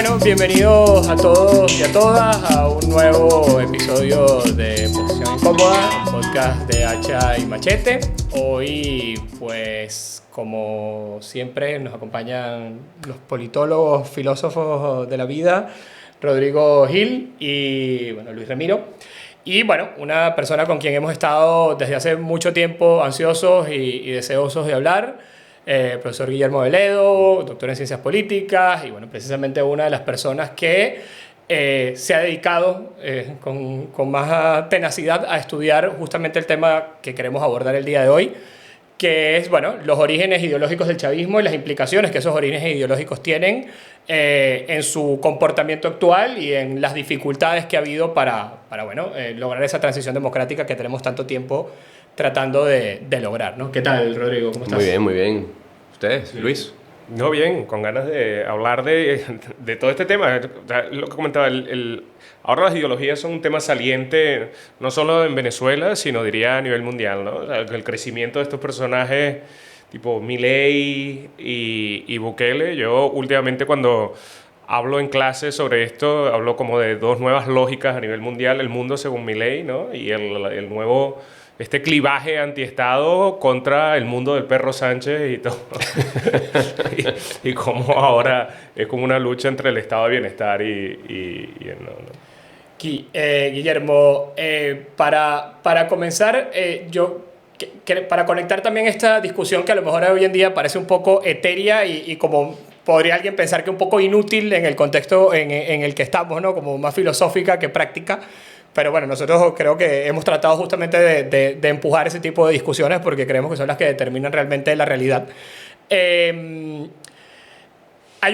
Bueno, bienvenidos a todos y a todas a un nuevo episodio de Posición Incómoda, un podcast de Hacha y Machete. Hoy, pues, como siempre, nos acompañan los politólogos, filósofos de la vida, Rodrigo Gil y, bueno, Luis Ramiro. Y, bueno, una persona con quien hemos estado desde hace mucho tiempo ansiosos y deseosos de hablar, profesor Guillermo Veledo, doctor en Ciencias Políticas y, bueno, precisamente una de las personas que se ha dedicado con más tenacidad a estudiar justamente el tema que queremos abordar el día de hoy, que es, bueno, los orígenes ideológicos del chavismo y las implicaciones que esos orígenes ideológicos tienen en su comportamiento actual y en las dificultades que ha habido para lograr esa transición democrática que tenemos tanto tiempo tratando de lograr, ¿no? ¿Qué tal, Rodrigo? ¿Cómo estás? Muy bien, muy bien. ¿Ustedes, Luis? No, bien, con ganas de hablar de todo este tema. O sea, lo que comentaba, ahora las ideologías son un tema saliente, no solo en Venezuela, sino diría a nivel mundial, ¿no? O sea, el crecimiento de estos personajes tipo Milei y Bukele. Yo últimamente cuando hablo en clase sobre esto, hablo como de dos nuevas lógicas a nivel mundial, el mundo según Milei, ¿no? Y el nuevo... este clivaje antiestado contra el mundo del perro Sánchez y todo. y cómo ahora es como una lucha entre el estado de bienestar y el no. Guillermo, para comenzar, para conectar también esta discusión que a lo mejor hoy en día parece un poco etérea y como podría alguien pensar que un poco inútil en el contexto en el que estamos, ¿no? Como más filosófica que práctica. Pero bueno, nosotros creo que hemos tratado justamente de empujar ese tipo de discusiones porque creemos que son las que determinan realmente la realidad. Hay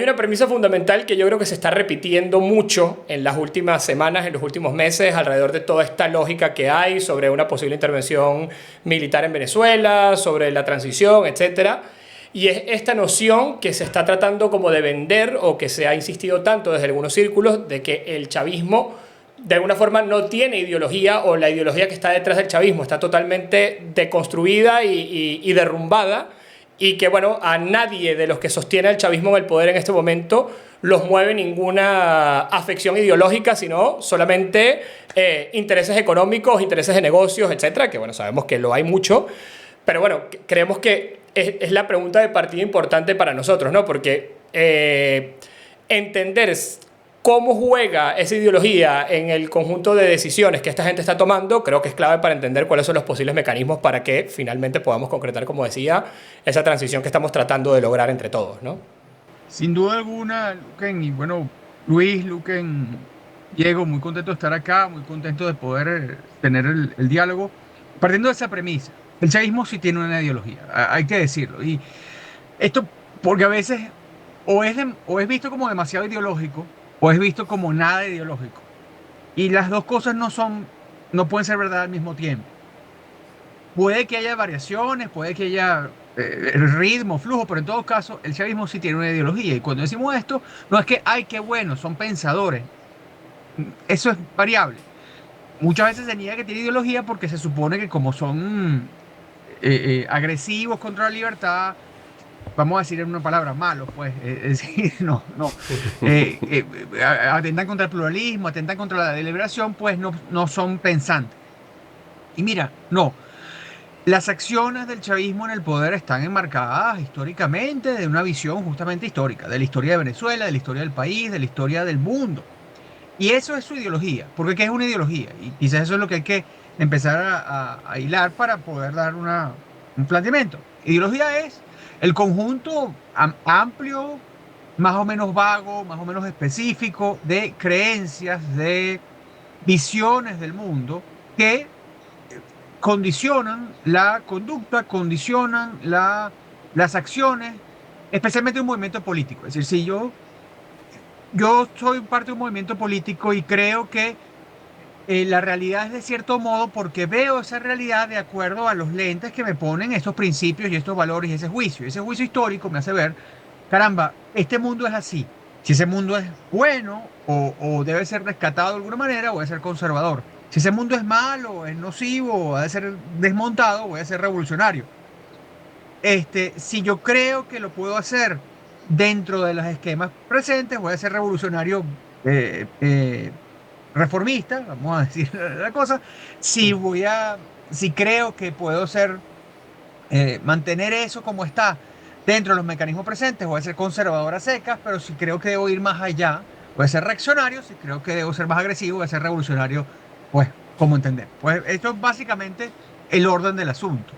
una premisa fundamental que yo creo que se está repitiendo mucho en las últimas semanas, en los últimos meses, alrededor de toda esta lógica que hay sobre una posible intervención militar en Venezuela, sobre la transición, etcétera. Y es esta noción que se está tratando como de vender o que se ha insistido tanto desde algunos círculos de que el chavismo de alguna forma no tiene ideología o la ideología que está detrás del chavismo está totalmente deconstruida y derrumbada y que, bueno, a nadie de los que sostiene el chavismo en el poder en este momento los mueve ninguna afección ideológica, sino solamente intereses económicos, intereses de negocios, etcétera, que, bueno, sabemos que lo hay mucho, pero, bueno, creemos que es la pregunta de partida importante para nosotros, ¿no? Porque entender cómo juega esa ideología en el conjunto de decisiones que esta gente está tomando, creo que es clave para entender cuáles son los posibles mecanismos para que finalmente podamos concretar, como decía, esa transición que estamos tratando de lograr entre todos, ¿no? Sin duda alguna, Luquen, y bueno, Luis, Luquen, Diego, muy contento de estar acá, muy contento de poder tener el diálogo. Partiendo de esa premisa, el chavismo sí tiene una ideología, hay que decirlo. Y esto, porque a veces o es visto como demasiado ideológico, o es visto como nada ideológico. Y las dos cosas no pueden ser verdad al mismo tiempo. Puede que haya variaciones, puede que haya ritmo, flujo, pero en todo caso, el chavismo sí tiene una ideología. Y cuando decimos esto, no es que, ay, qué bueno, son pensadores. Eso es variable. Muchas veces se niega que tiene ideología porque se supone que como son agresivos contra la libertad, vamos a decir en una palabra, malos, pues, es decir, atentan contra el pluralismo, atentan contra la deliberación, pues no son pensantes. Y mira, no, las acciones del chavismo en el poder están enmarcadas históricamente de una visión justamente histórica, de la historia de Venezuela, de la historia del país, de la historia del mundo. Y eso es su ideología, porque ¿qué es una ideología? Y quizás eso es lo que hay que empezar a hilar para poder dar un planteamiento. Ideología es el conjunto amplio, más o menos vago, más o menos específico de creencias, de visiones del mundo que condicionan la conducta, condicionan las acciones, especialmente un movimiento político. Es decir, si yo soy parte de un movimiento político y creo que la realidad es de cierto modo porque veo esa realidad de acuerdo a los lentes que me ponen estos principios y estos valores y ese juicio. Ese juicio histórico me hace ver, caramba, este mundo es así. Si ese mundo es bueno o debe ser rescatado de alguna manera, voy a ser conservador. Si ese mundo es malo, es nocivo, ha de ser desmontado, voy a ser revolucionario. Si yo creo que lo puedo hacer dentro de los esquemas presentes, voy a ser revolucionario reformista, vamos a decir la cosa, si creo que puedo mantener eso como está dentro de los mecanismos presentes, voy a ser conservador a secas, pero si creo que debo ir más allá, voy a ser reaccionario, si creo que debo ser más agresivo, voy a ser revolucionario, pues, como entender. Pues esto es básicamente el orden del asunto.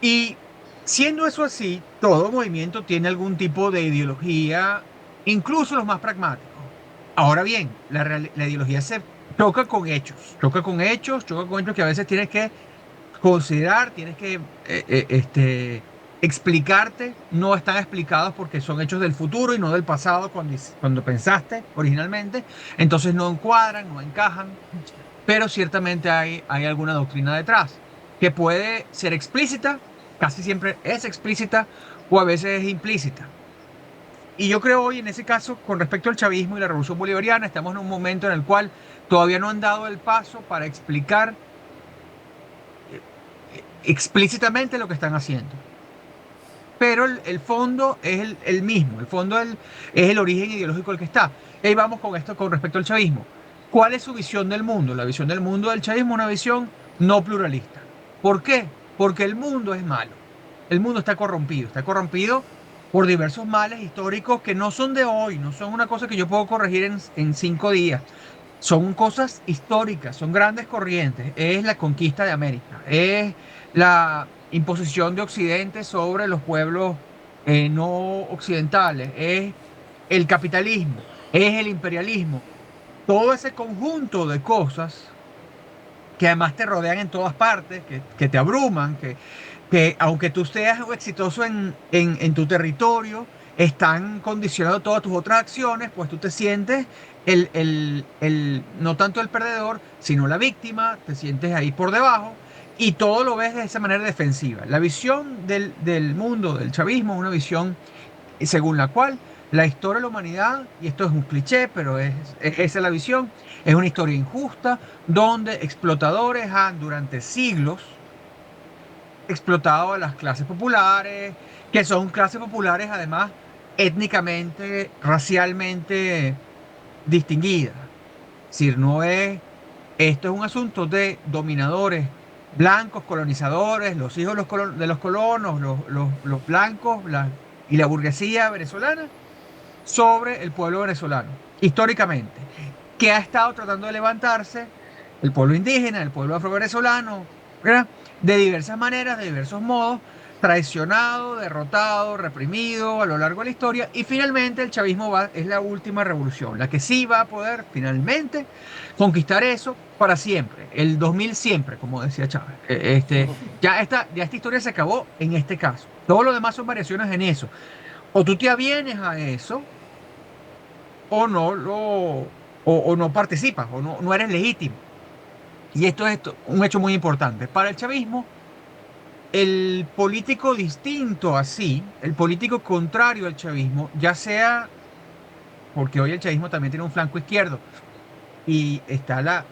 Y siendo eso así, todo movimiento tiene algún tipo de ideología, incluso los más pragmáticos. Ahora bien, la ideología se choca con hechos, choca con hechos que a veces tienes que considerar, tienes que explicarte, no están explicados porque son hechos del futuro y no del pasado cuando pensaste originalmente, entonces no encuadran, no encajan, pero ciertamente hay alguna doctrina detrás que puede ser explícita, casi siempre es explícita o a veces es implícita. Y yo creo hoy en ese caso, con respecto al chavismo y la revolución bolivariana, estamos en un momento en el cual todavía no han dado el paso para explicar explícitamente lo que están haciendo. Pero el fondo es el mismo, el fondo es el origen ideológico el que está. Y ahí vamos con esto con respecto al chavismo. ¿Cuál es su visión del mundo? La visión del mundo del chavismo es una visión no pluralista. ¿Por qué? Porque el mundo es malo. El mundo está corrompido por diversos males históricos que no son de hoy, no son una cosa que yo puedo corregir en 5 días. Son cosas históricas, son grandes corrientes. Es la conquista de América, es la imposición de Occidente sobre los pueblos no occidentales, es el capitalismo, es el imperialismo. Todo ese conjunto de cosas que además te rodean en todas partes, que te abruman, que aunque tú seas exitoso en tu territorio, están condicionando todas tus otras acciones, pues tú te sientes no tanto el perdedor, sino la víctima, te sientes ahí por debajo y todo lo ves de esa manera defensiva. La visión del mundo, del chavismo, es una visión según la cual la historia de la humanidad, y esto es un cliché, pero esa es la visión, es una historia injusta, donde explotadores han durante siglos explotado a las clases populares, que son clases populares además étnicamente, racialmente distinguidas. Es decir, esto es un asunto de dominadores blancos, colonizadores, los hijos de los colonos, los blancos y la burguesía venezolana sobre el pueblo venezolano, históricamente, que ha estado tratando de levantarse, el pueblo indígena, el pueblo afrovenezolano, ¿verdad? De diversas maneras, de diversos modos, traicionado, derrotado, reprimido a lo largo de la historia, y finalmente el chavismo es la última revolución, la que sí va a poder finalmente conquistar eso para siempre, el 2000 siempre, como decía Chávez. Ya esta historia se acabó en este caso. Todo lo demás son variaciones en eso. O tú te avienes a eso, o no participas, o no eres legítimo. Y esto es un hecho muy importante. Para el chavismo, el político distinto así, el político contrario al chavismo, ya sea, porque hoy el chavismo también tiene un flanco izquierdo, y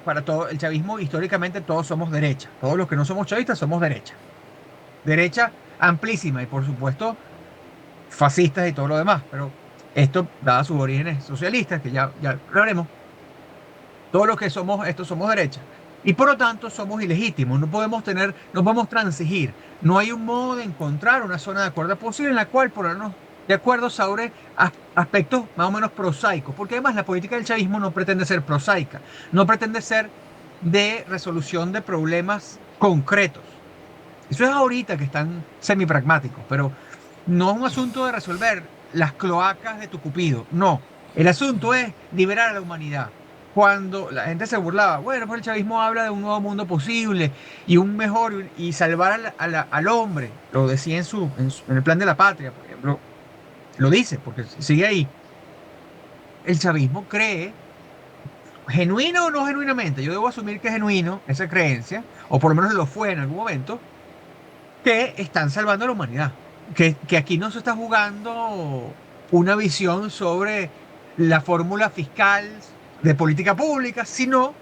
para todo el chavismo, históricamente todos somos derecha. Todos los que no somos chavistas somos derecha. Derecha amplísima y por supuesto fascistas y todo lo demás, pero esto, dadas sus orígenes socialistas, que ya lo haremos, todos los que somos estos somos derecha. Y por lo tanto somos ilegítimos, no podemos transigir. No hay un modo de encontrar una zona de acuerdo posible en la cual ponernos de acuerdo sobre aspectos más o menos prosaicos, porque además la política del chavismo no pretende ser prosaica, no pretende ser de resolución de problemas concretos. Eso es ahorita que están semipragmáticos, pero no es un asunto de resolver las cloacas de tu Cupido, no. El asunto es liberar a la humanidad. Cuando la gente se burlaba, bueno, pues el chavismo habla de un nuevo mundo posible y un mejor y salvar al hombre, lo decía en el plan de la patria, por ejemplo, lo dice, porque sigue ahí. El chavismo cree, genuino o no genuinamente, yo debo asumir que es genuino esa creencia, o por lo menos lo fue en algún momento, que están salvando a la humanidad, que aquí no se está jugando una visión sobre la fórmula fiscal de política pública, sino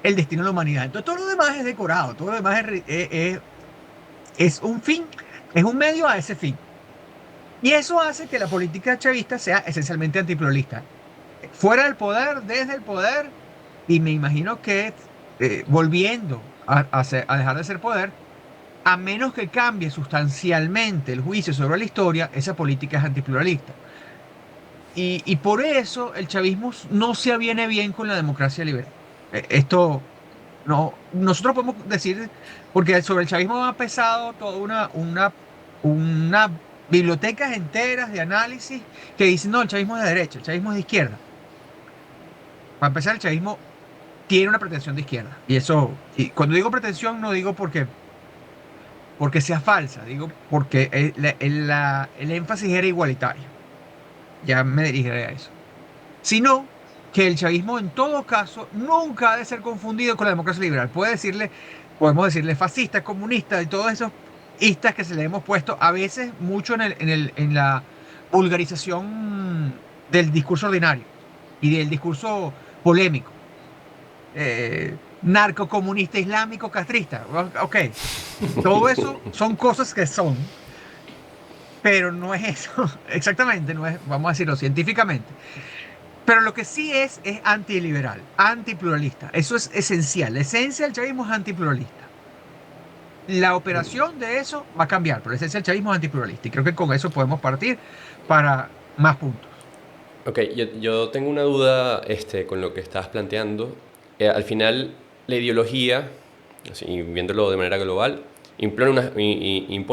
el destino de la humanidad. Entonces todo lo demás es decorado, todo lo demás es un fin, es un medio a ese fin. Y eso hace que la política chavista sea esencialmente antipluralista. Fuera del poder, desde el poder, y me imagino que volviendo a dejar de ser poder, a menos que cambie sustancialmente el juicio sobre la historia, esa política es antipluralista. Y por eso el chavismo no se aviene bien con la democracia liberal. Esto no, nosotros podemos decir, porque sobre el chavismo ha pesado toda una bibliotecas enteras de análisis que dicen, no, el chavismo es de derecha, el chavismo es de izquierda. Para empezar, el chavismo tiene una pretensión de izquierda. Y cuando digo pretensión, no digo porque sea falsa, digo porque el énfasis era igualitario. Ya me dirigiré a eso. Sino que el chavismo en todo caso nunca ha de ser confundido con la democracia liberal. Podemos decirle fascista, comunista y todos esos istas que se le hemos puesto a veces mucho en la vulgarización del discurso ordinario y del discurso polémico. Narcocomunista, islámico, castrista. Ok, todo eso son cosas que son, pero no es eso. Exactamente, no es, vamos a decirlo científicamente. Pero lo que sí es antiliberal, antipluralista. Eso es esencial. La esencia del chavismo es antipluralista. La operación de eso va a cambiar, pero la esencia del chavismo es antipluralista. Y creo que con eso podemos partir para más puntos. Ok, yo tengo una duda con lo que estás planteando. Al final, la ideología, así, viéndolo de manera global, impone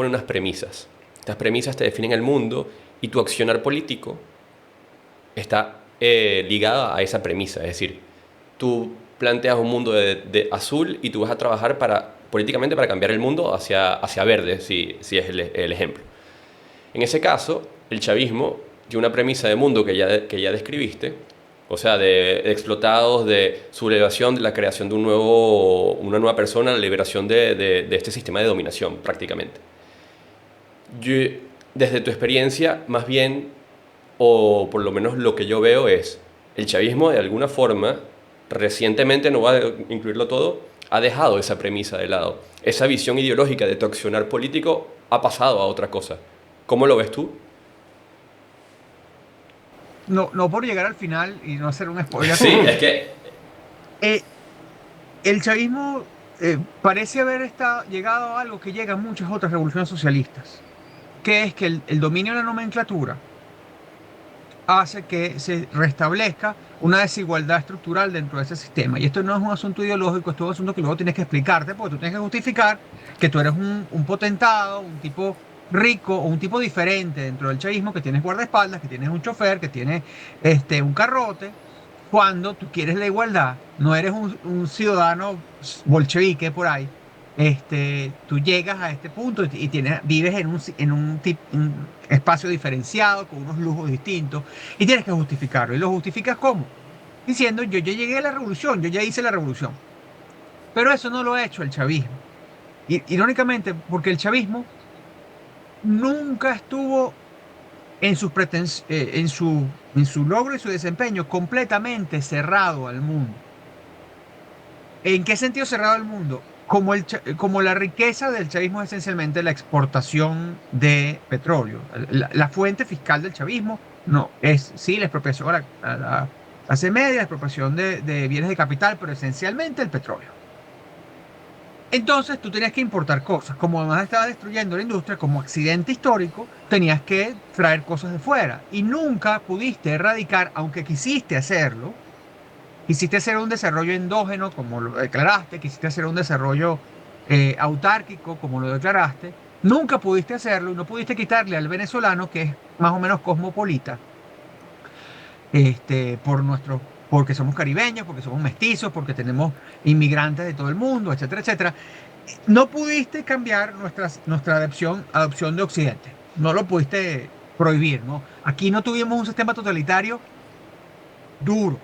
unas premisas. Estas premisas te definen el mundo y tu accionar político está ligada a esa premisa. Es decir, tú planteas un mundo de azul y tú vas a trabajar políticamente para cambiar el mundo hacia verde, si es el ejemplo. En ese caso, el chavismo tiene una premisa de mundo que ya describiste, o sea, de explotados, de sublevación, de la creación de una nueva persona, la liberación de este sistema de dominación, prácticamente. Desde tu experiencia, más bien, o por lo menos lo que yo veo es, el chavismo de alguna forma, recientemente, no va a incluirlo todo, ha dejado esa premisa de lado. Esa visión ideológica de tu accionar político ha pasado a otra cosa. ¿Cómo lo ves tú? No por llegar al final y no hacer un spoiler. Sí, es que... El chavismo parece haber llegado a algo que llega a muchas otras revoluciones socialistas, que es que el dominio de la nomenclatura hace que se restablezca una desigualdad estructural dentro de ese sistema. Y esto no es un asunto ideológico, esto es un asunto que luego tienes que explicarte, porque tú tienes que justificar que tú eres un potentado, un tipo rico o un tipo diferente dentro del chavismo, que tienes guardaespaldas, que tienes un chofer, que tienes un carrote, cuando tú quieres la igualdad, no eres un ciudadano bolchevique por ahí. Tú llegas a este punto y vives en un espacio diferenciado, con unos lujos distintos, y tienes que justificarlo. ¿Y lo justificas cómo? Diciendo, yo ya llegué a la revolución, yo ya hice la revolución. Pero eso no lo ha hecho el chavismo. Irónicamente, porque el chavismo nunca estuvo en su logro y su desempeño completamente cerrado al mundo. ¿En qué sentido cerrado al mundo? Como la riqueza del chavismo es esencialmente la exportación de petróleo. La fuente fiscal del chavismo no es, sí, la expropiación a la clase media, la expropiación de bienes de capital, pero esencialmente el petróleo. Entonces tú tenías que importar cosas. Como además estaba destruyendo la industria, como accidente histórico, tenías que traer cosas de fuera. Y nunca pudiste erradicar, aunque quisiste hacerlo. Quisiste hacer un desarrollo endógeno, como lo declaraste. Quisiste hacer un desarrollo autárquico, como lo declaraste. Nunca pudiste hacerlo y no pudiste quitarle al venezolano, que es más o menos cosmopolita, porque somos caribeños, porque somos mestizos, porque tenemos inmigrantes de todo el mundo, etcétera, etcétera. No pudiste cambiar nuestra adopción de Occidente. No lo pudiste prohibir, ¿no? Aquí no tuvimos un sistema totalitario duro.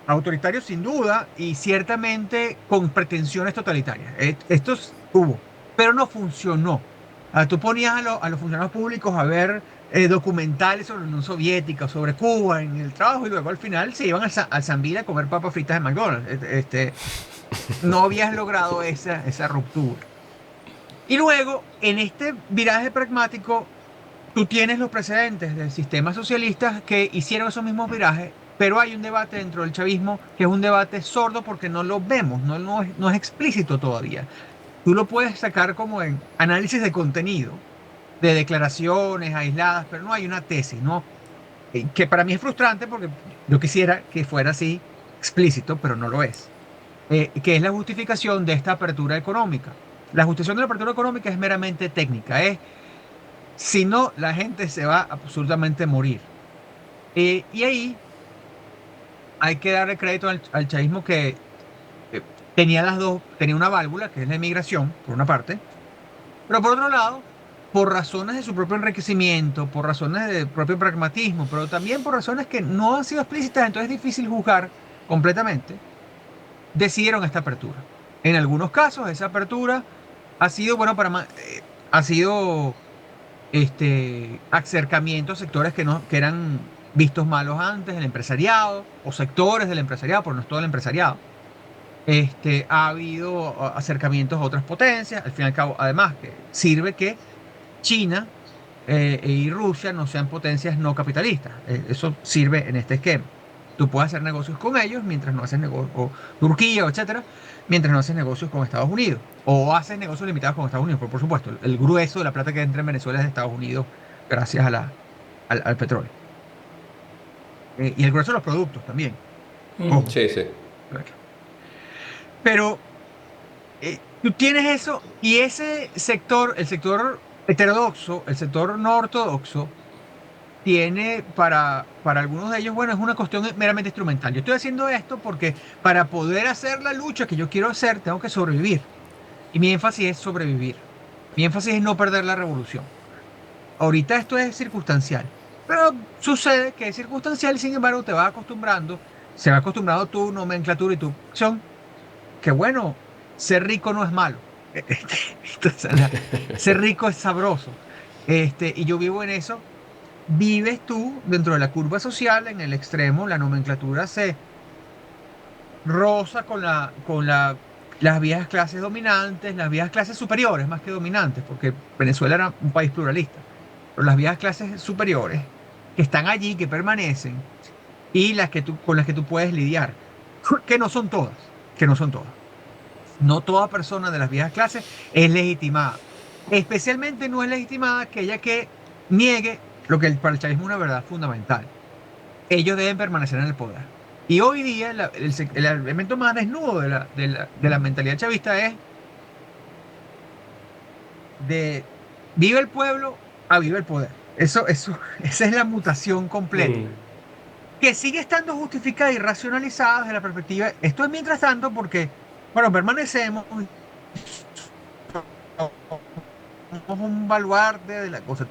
Autoritario sin duda y ciertamente con pretensiones totalitarias. Esto hubo, pero no funcionó. Tú ponías a los funcionarios públicos a ver documentales sobre la Unión Soviética, sobre Cuba en el trabajo y luego al final se iban al Zambida a comer papas fritas de McDonald's. No habías logrado esa ruptura. Y luego, en este viraje pragmático, tú tienes los precedentes de sistemas socialistas que hicieron esos mismos virajes, pero hay un debate dentro del chavismo que es un debate sordo porque no lo vemos, no es explícito todavía. Tú lo puedes sacar como en análisis de contenido, de declaraciones aisladas, pero no hay una tesis, ¿no? Que para mí es frustrante porque yo quisiera que fuera así explícito, pero no lo es. Que es la justificación de esta apertura económica. La justificación de la apertura económica es meramente técnica, si no, la gente se va a absolutamente morir. Y ahí hay que darle crédito al chavismo que tenía tenía una válvula, que es la inmigración, por una parte, pero por otro lado, por razones de su propio enriquecimiento, por razones de propio pragmatismo, pero también por razones que no han sido explícitas, entonces es difícil juzgar completamente, decidieron esta apertura. En algunos casos, esa apertura ha sido, bueno, ha sido acercamiento a sectores que eran vistos malos antes, el empresariado, o sectores del empresariado, pero no es todo el empresariado. Ha habido acercamientos a otras potencias, al fin y al cabo, además, que sirve que China y Rusia no sean potencias no capitalistas. Eso sirve en este esquema. Tú puedes hacer negocios con ellos mientras no haces negocios, o Turquía, etcétera, mientras no haces negocios con Estados Unidos. O haces negocios limitados con Estados Unidos, por supuesto. El grueso de la plata que entra en Venezuela es de Estados Unidos gracias al petróleo. Y el grueso de los productos también. Ojo. Sí, sí. Pero tú tienes eso y ese sector, el sector heterodoxo, el sector no ortodoxo, tiene para algunos de ellos, bueno, es una cuestión meramente instrumental. Yo estoy haciendo esto porque para poder hacer la lucha que yo quiero hacer, tengo que sobrevivir. Y mi énfasis es sobrevivir. Mi énfasis es no perder la revolución. Ahorita esto es circunstancial. Pero sucede que es circunstancial y sin embargo te vas acostumbrando, se va acostumbrado tu nomenclatura y tu acción, que bueno, ser rico no es malo. Ser rico es sabroso. Y yo vivo en eso. Vives tú dentro de la curva social, en el extremo, la nomenclatura se roza las viejas clases dominantes, las viejas clases superiores más que dominantes, porque Venezuela era un país pluralista, pero las viejas clases superiores que están allí, que permanecen, y con las que tú puedes lidiar, que no son todas, que no son todas. No toda persona de las viejas clases es legitimada. Especialmente no es legitimada aquella que niegue lo que para el chavismo es una verdad fundamental. Ellos deben permanecer en el poder. Y hoy día el elemento más desnudo de la mentalidad chavista es de vive el pueblo a vive el poder. Esa es la mutación completa. Que sigue estando justificada y racionalizada desde la perspectiva. Esto es mientras tanto porque, bueno, permanecemos. Somos un baluarte de la cosa.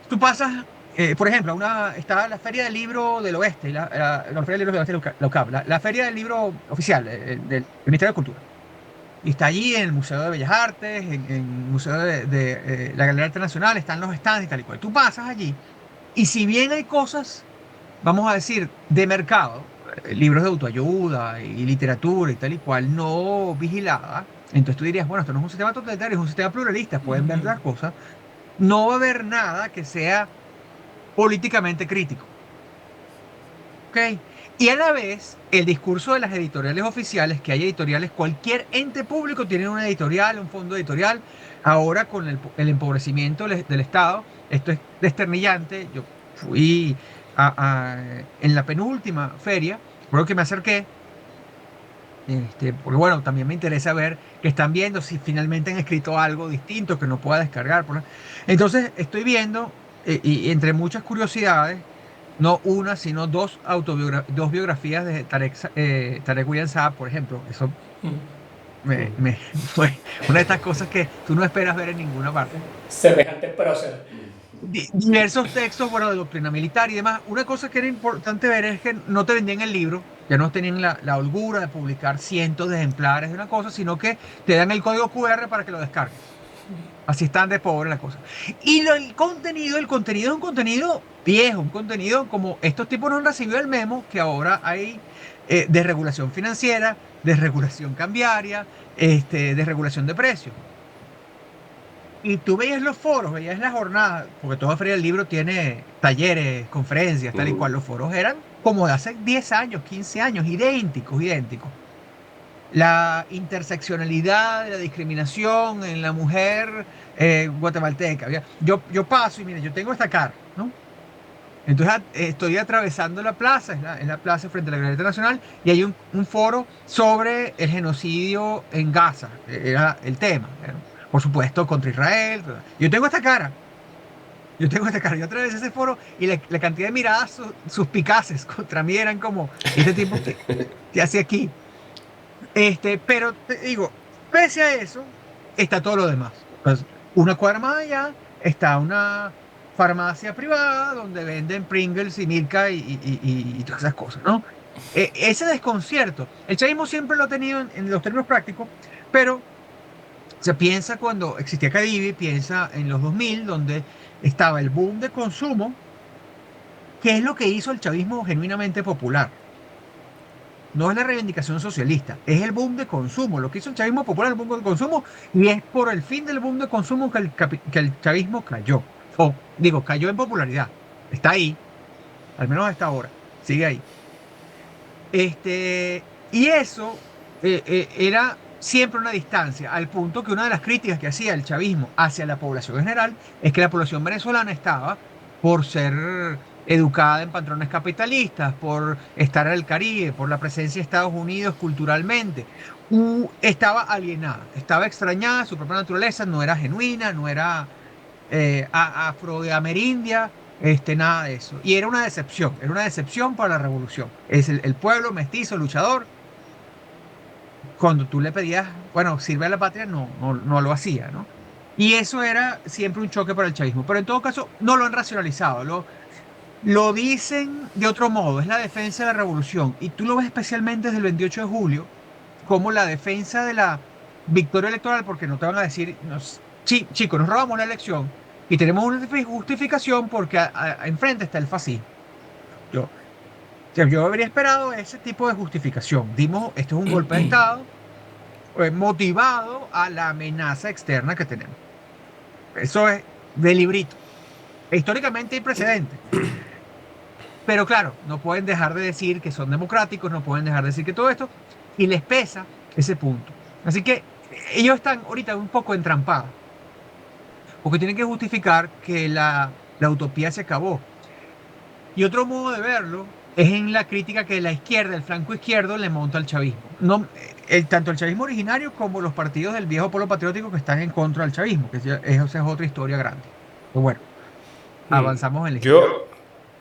Tú pasas, por ejemplo, está la Feria del Libro del Oeste, la Feria del Libro del Oeste, la UCAP, la Feria del Libro Oficial del Ministerio de Cultura. Y está allí en el Museo de Bellas Artes, en el Museo de la Galería Arte Nacional, están los stands y tal y cual. Tú pasas allí, y si bien hay cosas, vamos a decir, de mercado, libros de autoayuda y literatura y tal y cual, no vigilada, entonces tú dirías, bueno, esto no es un sistema totalitario, es un sistema pluralista, pueden ver las cosas. No va a haber nada que sea políticamente crítico. ¿Ok? Y a la vez, el discurso de las editoriales oficiales, que hay editoriales, cualquier ente público tiene una editorial, un fondo editorial. Ahora con el empobrecimiento del Estado, esto es desternillante. Yo fui en la penúltima feria, creo que me acerqué, porque bueno, también me interesa ver que están viendo si finalmente han escrito algo distinto que no pueda descargar. Entonces estoy viendo, y entre muchas curiosidades, no una, sino dos biografías de Tarek William Saab, por ejemplo. Eso fue una de estas cosas que tú no esperas ver en ninguna parte. Semejante prócer. Diversos textos, bueno, de doctrina militar y demás. Una cosa que era importante ver es que no te vendían el libro, ya no tenían la holgura de publicar cientos de ejemplares de una cosa, sino que te dan el código QR para que lo descargues. Así están de pobre la cosa. Y el contenido es un contenido viejo, un contenido como estos tipos no han recibido el memo que ahora hay de regulación financiera, de regulación cambiaria, de regulación de precios. Y tú veías los foros, veías las jornadas, porque toda Feria del Libro tiene talleres, conferencias, tal y cual. Los foros eran como de hace 10 años, 15 años, idénticos, idénticos. La interseccionalidad, la discriminación en la mujer guatemalteca. Yo paso y mira, yo tengo esta cara, ¿no? Entonces estoy atravesando la plaza, es la plaza frente a la Galería Nacional, y hay un foro sobre el genocidio en Gaza, era el tema, ¿no? Por supuesto, contra Israel. Yo tengo esta cara, yo atravesé ese foro y la cantidad de miradas suspicaces contra mí eran como, este tipo que hace aquí. Pero te digo, pese a eso, está todo lo demás. Pues, una cuadra más allá está una farmacia privada donde venden Pringles y Milka y todas esas cosas, ¿no? Ese desconcierto, el chavismo siempre lo ha tenido en los términos prácticos, pero se piensa cuando existía Cadivi, piensa en los 2000, donde estaba el boom de consumo, que es lo que hizo el chavismo genuinamente popular. No es la reivindicación socialista, es el boom de consumo. Lo que hizo el chavismo popular es el boom de consumo, y es por el fin del boom de consumo que el chavismo cayó. O digo, cayó en popularidad. Está ahí, al menos hasta ahora, sigue ahí. Y eso era siempre una distancia, al punto que una de las críticas que hacía el chavismo hacia la población en general es que la población venezolana estaba, por ser educada en patrones capitalistas, por estar en el Caribe, por la presencia de Estados Unidos culturalmente, estaba alienada, estaba extrañada, su propia naturaleza no era genuina, no era afroamerindia, nada de eso. Y era una decepción para la revolución. Es el pueblo mestizo, luchador. Cuando tú le pedías, bueno, sirve a la patria, no lo hacía, ¿no? Y eso era siempre un choque para el chavismo. Pero en todo caso, no lo han racionalizado, lo dicen de otro modo, es la defensa de la revolución. Y tú lo ves especialmente desde el 28 de julio, como la defensa de la victoria electoral, porque no te van a decir, chicos, nos robamos la elección y tenemos una justificación porque enfrente está el fascismo. Yo habría esperado ese tipo de justificación. Esto es un golpe de Estado motivado a la amenaza externa que tenemos. Eso es de librito. Históricamente hay precedentes. Pero claro, no pueden dejar de decir que son democráticos, no pueden dejar de decir que todo esto, y les pesa ese punto. Así que ellos están ahorita un poco entrampados, porque tienen que justificar que la utopía se acabó. Y otro modo de verlo es en la crítica que la izquierda, el flanco izquierdo, le monta al chavismo. No, tanto el chavismo originario como los partidos del viejo polo patriótico que están en contra del chavismo, que esa es otra historia grande. Pero bueno, avanzamos en la historia. Yo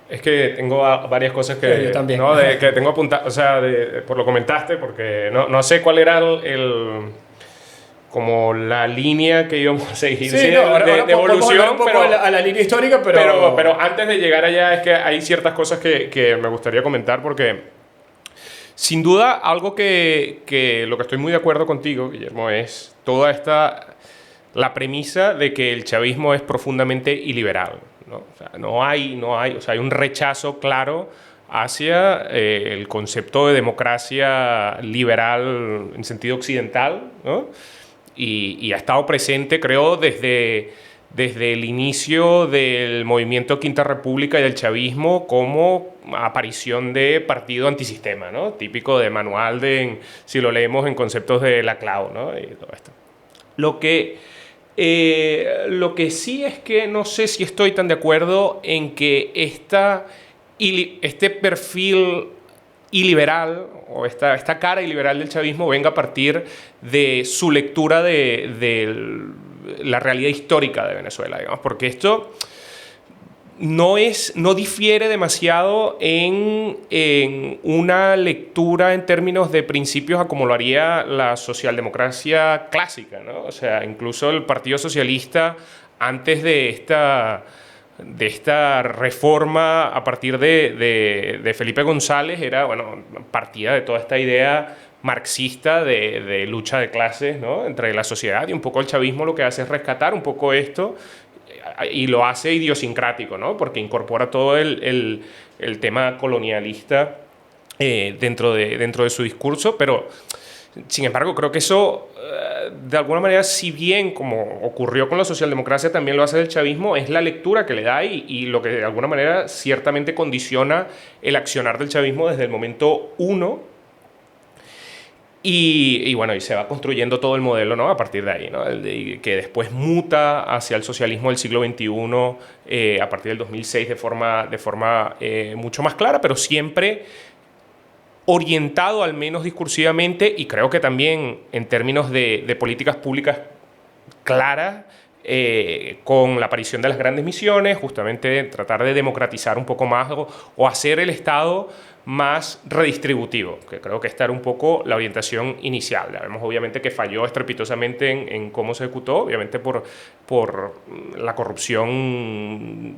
es que tengo varias cosas yo también. ¿no? Que tengo apuntadas, o sea, por lo comentaste, porque no sé cuál era como la línea que íbamos a seguir de evolución, un poco a la línea histórica, pero antes de llegar allá es que hay ciertas cosas que me gustaría comentar, porque sin duda algo que lo que estoy muy de acuerdo contigo, Guillermo, es toda la premisa de que el chavismo es profundamente iliberal, ¿no? O sea, o sea, hay un rechazo claro hacia el concepto de democracia liberal en sentido occidental, ¿no? Y ha estado presente, creo, desde el inicio del movimiento Quinta República y del chavismo como aparición de partido antisistema, ¿no? Típico de manual si lo leemos en conceptos de Laclau, ¿no? Y todo esto. Lo que sí es que no sé si estoy tan de acuerdo en que este perfil iliberal o esta cara iliberal del chavismo venga a partir de su lectura de la realidad histórica de Venezuela, digamos, porque esto no difiere demasiado en una lectura en términos de principios a como lo haría la socialdemocracia clásica, ¿no? O sea, incluso el Partido Socialista, antes de esta reforma a partir de Felipe González, partía de toda esta idea marxista de lucha de clases, ¿no? Entre la sociedad, y un poco el chavismo lo que hace es rescatar un poco esto y lo hace idiosincrático, ¿no? Porque incorpora todo el tema colonialista dentro de su discurso, pero sin embargo creo que eso de alguna manera, si bien como ocurrió con la socialdemocracia, también lo hace el chavismo, es la lectura que le da y lo que de alguna manera ciertamente condiciona el accionar del chavismo desde el momento uno. Y bueno, y se va construyendo todo el modelo, ¿no? A partir de ahí, ¿no? Que después muta hacia el socialismo del siglo XXI a partir del 2006 de forma mucho más clara, pero siempre orientado al menos discursivamente, y creo que también en términos de políticas públicas claras, con la aparición de las grandes misiones, justamente tratar de democratizar un poco más o hacer el Estado más redistributivo, que creo que esta era un poco la orientación inicial. Ya vemos obviamente que falló estrepitosamente en cómo se ejecutó, obviamente por la corrupción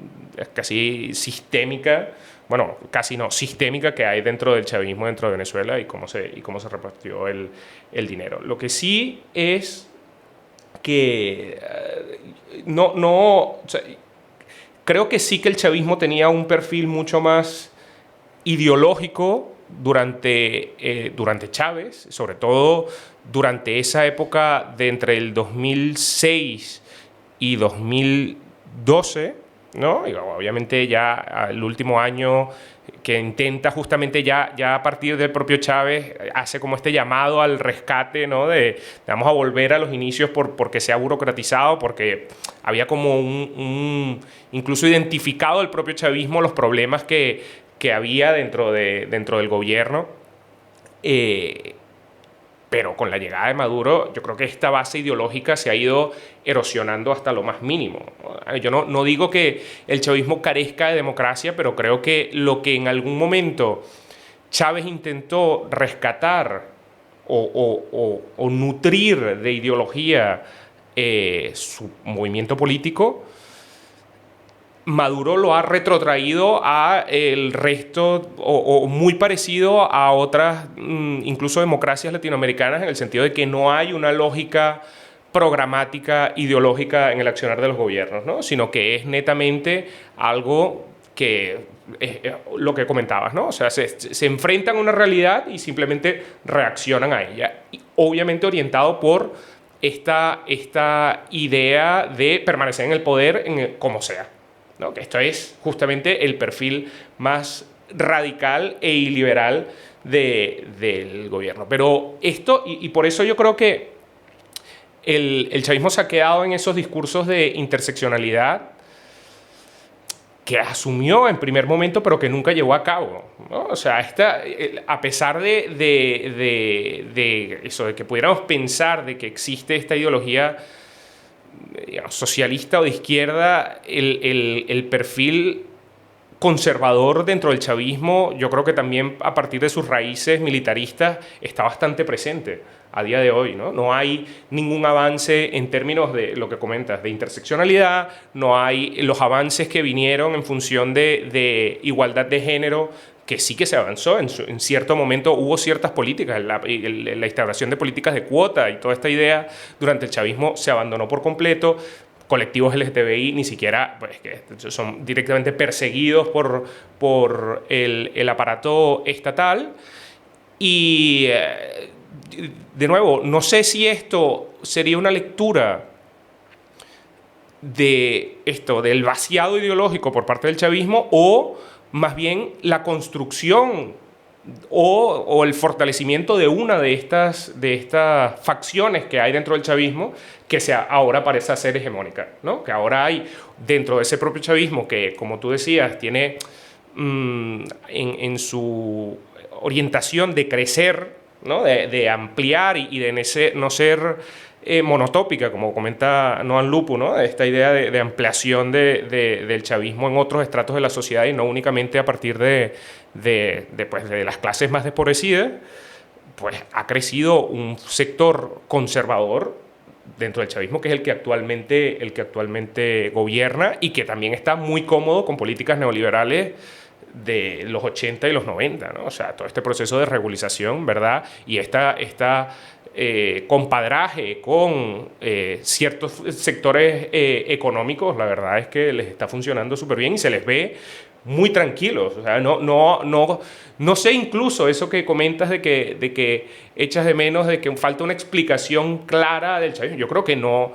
casi sistémica, bueno, casi no, sistémica que hay dentro del chavismo, dentro de Venezuela, y cómo se repartió el dinero. Lo que sí es que o sea, creo que sí que el chavismo tenía un perfil mucho más ideológico durante Chávez, sobre todo durante esa época de entre el 2006 y 2012, ¿no? Y obviamente ya el último año que intenta justamente ya a partir del propio Chávez, hace como este llamado al rescate, ¿no? De vamos a volver a los inicios porque se ha burocratizado, porque había como incluso identificado el propio chavismo los problemas que había dentro del gobierno. Pero con la llegada de Maduro, yo creo que esta base ideológica se ha ido erosionando hasta lo más mínimo. Yo no digo que el chavismo carezca de democracia, pero creo que lo que en algún momento Chávez intentó rescatar o nutrir de ideología su movimiento político, Maduro lo ha retrotraído a el resto o muy parecido a otras incluso democracias latinoamericanas, en el sentido de que no hay una lógica programática ideológica en el accionar de los gobiernos, ¿no? Sino que es netamente algo que es lo que comentabas, ¿no? O sea, se enfrentan a una realidad y simplemente reaccionan a ella, y obviamente orientado por esta idea de permanecer en el poder como sea, ¿no? Que esto es justamente el perfil más radical e iliberal del gobierno. Pero esto, y por eso yo creo que el chavismo se ha quedado en esos discursos de interseccionalidad que asumió en primer momento, pero que nunca llevó a cabo, ¿no? O sea, a pesar de eso, de que pudiéramos pensar de que existe esta ideología, digamos, socialista o de izquierda, el perfil conservador dentro del chavismo, yo creo que también a partir de sus raíces militaristas está bastante presente a día de hoy, ¿no? No hay ningún avance en términos de lo que comentas, de interseccionalidad, no hay los avances que vinieron en función de igualdad de género, que sí que se avanzó. En cierto momento hubo ciertas políticas, la instauración de políticas de cuota y toda esta idea durante el chavismo se abandonó por completo. Colectivos LGTBI ni siquiera, pues, que son directamente perseguidos por el aparato estatal. Y de nuevo, no sé si esto sería una lectura de esto, del vaciado ideológico por parte del chavismo, o más bien la construcción o el fortalecimiento de una de estas facciones que hay dentro del chavismo, que ahora parece ser hegemónica, ¿no? Que ahora hay dentro de ese propio chavismo que, como tú decías, tiene en su orientación de crecer, ¿no? De ampliar y de no ser monotópica, como comenta Noam Lupu, ¿no? Esta idea de ampliación del chavismo en otros estratos de la sociedad y no únicamente a partir de las clases más despobrecidas, pues ha crecido un sector conservador dentro del chavismo que es el que actualmente gobierna y que también está muy cómodo con políticas neoliberales de los 80 y los 90, ¿no? O sea, todo este proceso de regularización, ¿verdad? Y esta compadraje con ciertos sectores económicos, la verdad es que les está funcionando súper bien y se les ve muy tranquilos. O sea, no sé incluso eso que comentas de que echas de menos, de que falta una explicación clara del chavismo. Yo creo que no.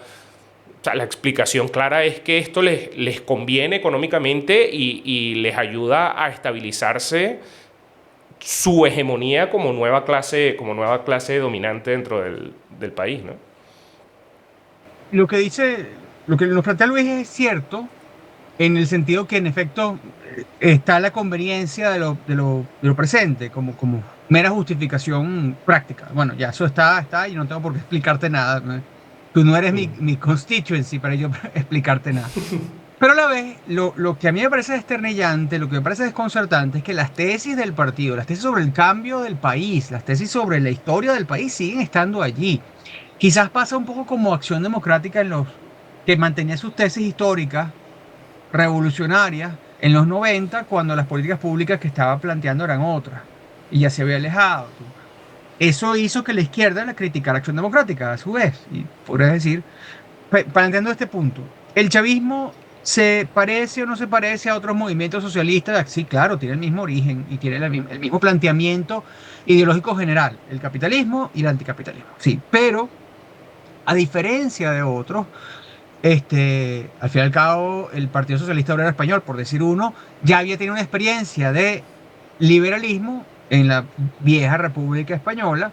O sea, la explicación clara es que esto les conviene económicamente y les ayuda a estabilizarse su hegemonía como nueva clase dominante dentro del país, ¿no? Lo que dice, lo que nos plantea Luis es cierto, en el sentido que en efecto está la conveniencia de lo presente, como mera justificación práctica. Bueno, ya eso está y no tengo por qué explicarte nada, ¿no? Tú no eres mi constituency para yo explicarte nada. Pero a la vez, lo que a mí me parece desternillante, lo que me parece desconcertante es que las tesis del partido, las tesis sobre el cambio del país, las tesis sobre la historia del país siguen estando allí. Quizás pasa un poco como Acción Democrática en los que mantenía sus tesis históricas revolucionarias en los 90 cuando las políticas públicas que estaba planteando eran otras y ya se había alejado. Eso hizo que la izquierda la criticara Acción Democrática a su vez. Y podrías decir, planteando este punto, ¿el chavismo se parece o no se parece a otros movimientos socialistas? Sí, claro, tiene el mismo origen y tiene el mismo planteamiento ideológico general, el capitalismo y el anticapitalismo. Sí, pero a diferencia de otros, al fin y al cabo, el Partido Socialista Obrero Español, por decir uno, ya había tenido una experiencia de liberalismo en la vieja República Española.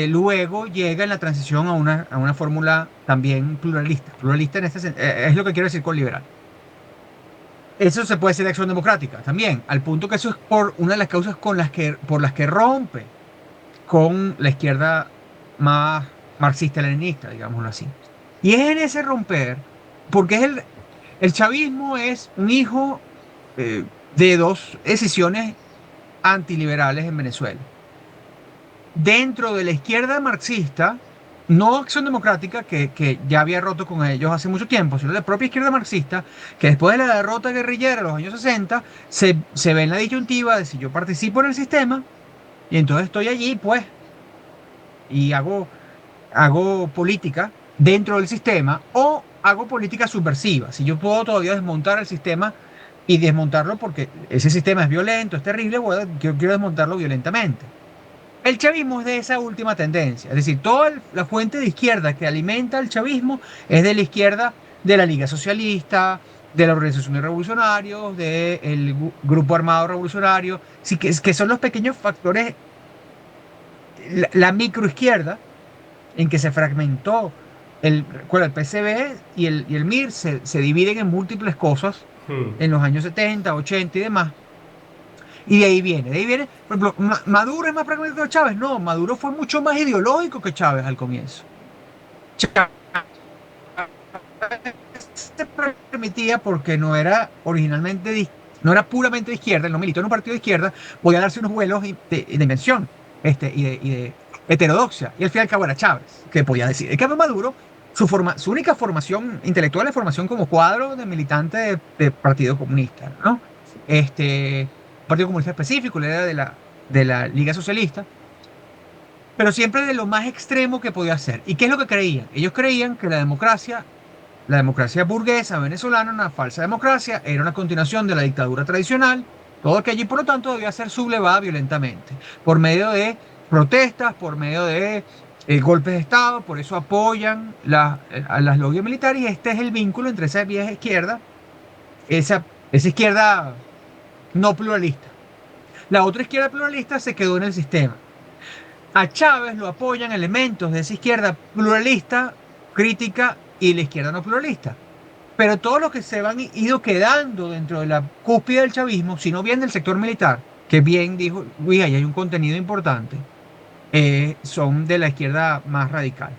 Luego llega en la transición a una fórmula también pluralista. Pluralista es lo que quiero decir con liberal. Eso se puede decir de Acción Democrática también, al punto que eso es por una de las causas por las que rompe con la izquierda más marxista-leninista, digámoslo así. Y es en ese romper, porque el chavismo es un hijo de dos decisiones antiliberales en Venezuela. Dentro de la izquierda marxista, no Acción Democrática, que ya había roto con ellos hace mucho tiempo, sino la propia izquierda marxista, que después de la derrota guerrillera de los años 60, se ve en la disyuntiva de si yo participo en el sistema, y entonces estoy allí, pues, y hago política dentro del sistema, o hago política subversiva. Si yo puedo todavía desmontar el sistema y desmontarlo porque ese sistema es violento, es terrible, bueno, yo quiero desmontarlo violentamente. El chavismo es de esa última tendencia, es decir, toda la fuente de izquierda que alimenta el chavismo es de la izquierda de la Liga Socialista, de la Organización de Revolucionarios, del Grupo Armado Revolucionario, sí, que son los pequeños factores, la microizquierda, en que se fragmentó el PCB y el MIR se dividen en múltiples cosas en los años 70, 80 y demás. Y de ahí viene, por ejemplo, Maduro es más pragmático que Chávez. No, Maduro fue mucho más ideológico que Chávez al comienzo. Chávez se permitía porque no era originalmente, no era puramente de izquierda, no militó en un partido de izquierda, podía darse unos vuelos de invención y de heterodoxia. Y al fin y al cabo era Chávez, que podía decir. En cambio, Maduro, su única formación intelectual es formación como cuadro de militante de Partido Comunista, ¿no? Partido Comunista específico, la idea de la Liga Socialista, pero siempre de lo más extremo que podía ser. ¿Y qué es lo que creían? Ellos creían que la democracia burguesa venezolana, una falsa democracia, era una continuación de la dictadura tradicional, todo aquello, y por lo tanto debía ser sublevada violentamente, por medio de protestas, por medio de golpes de Estado. Por eso apoyan a las logias militares, y este es el vínculo entre esa vieja izquierda, esa izquierda no pluralista. La otra izquierda pluralista se quedó en el sistema. A Chávez lo apoyan elementos de esa izquierda pluralista, crítica, y la izquierda no pluralista. Pero todos los que se van ido quedando dentro de la cúspide del chavismo, si no bien del sector militar, que bien dijo Luis, ahí hay un contenido importante, son de la izquierda más radical.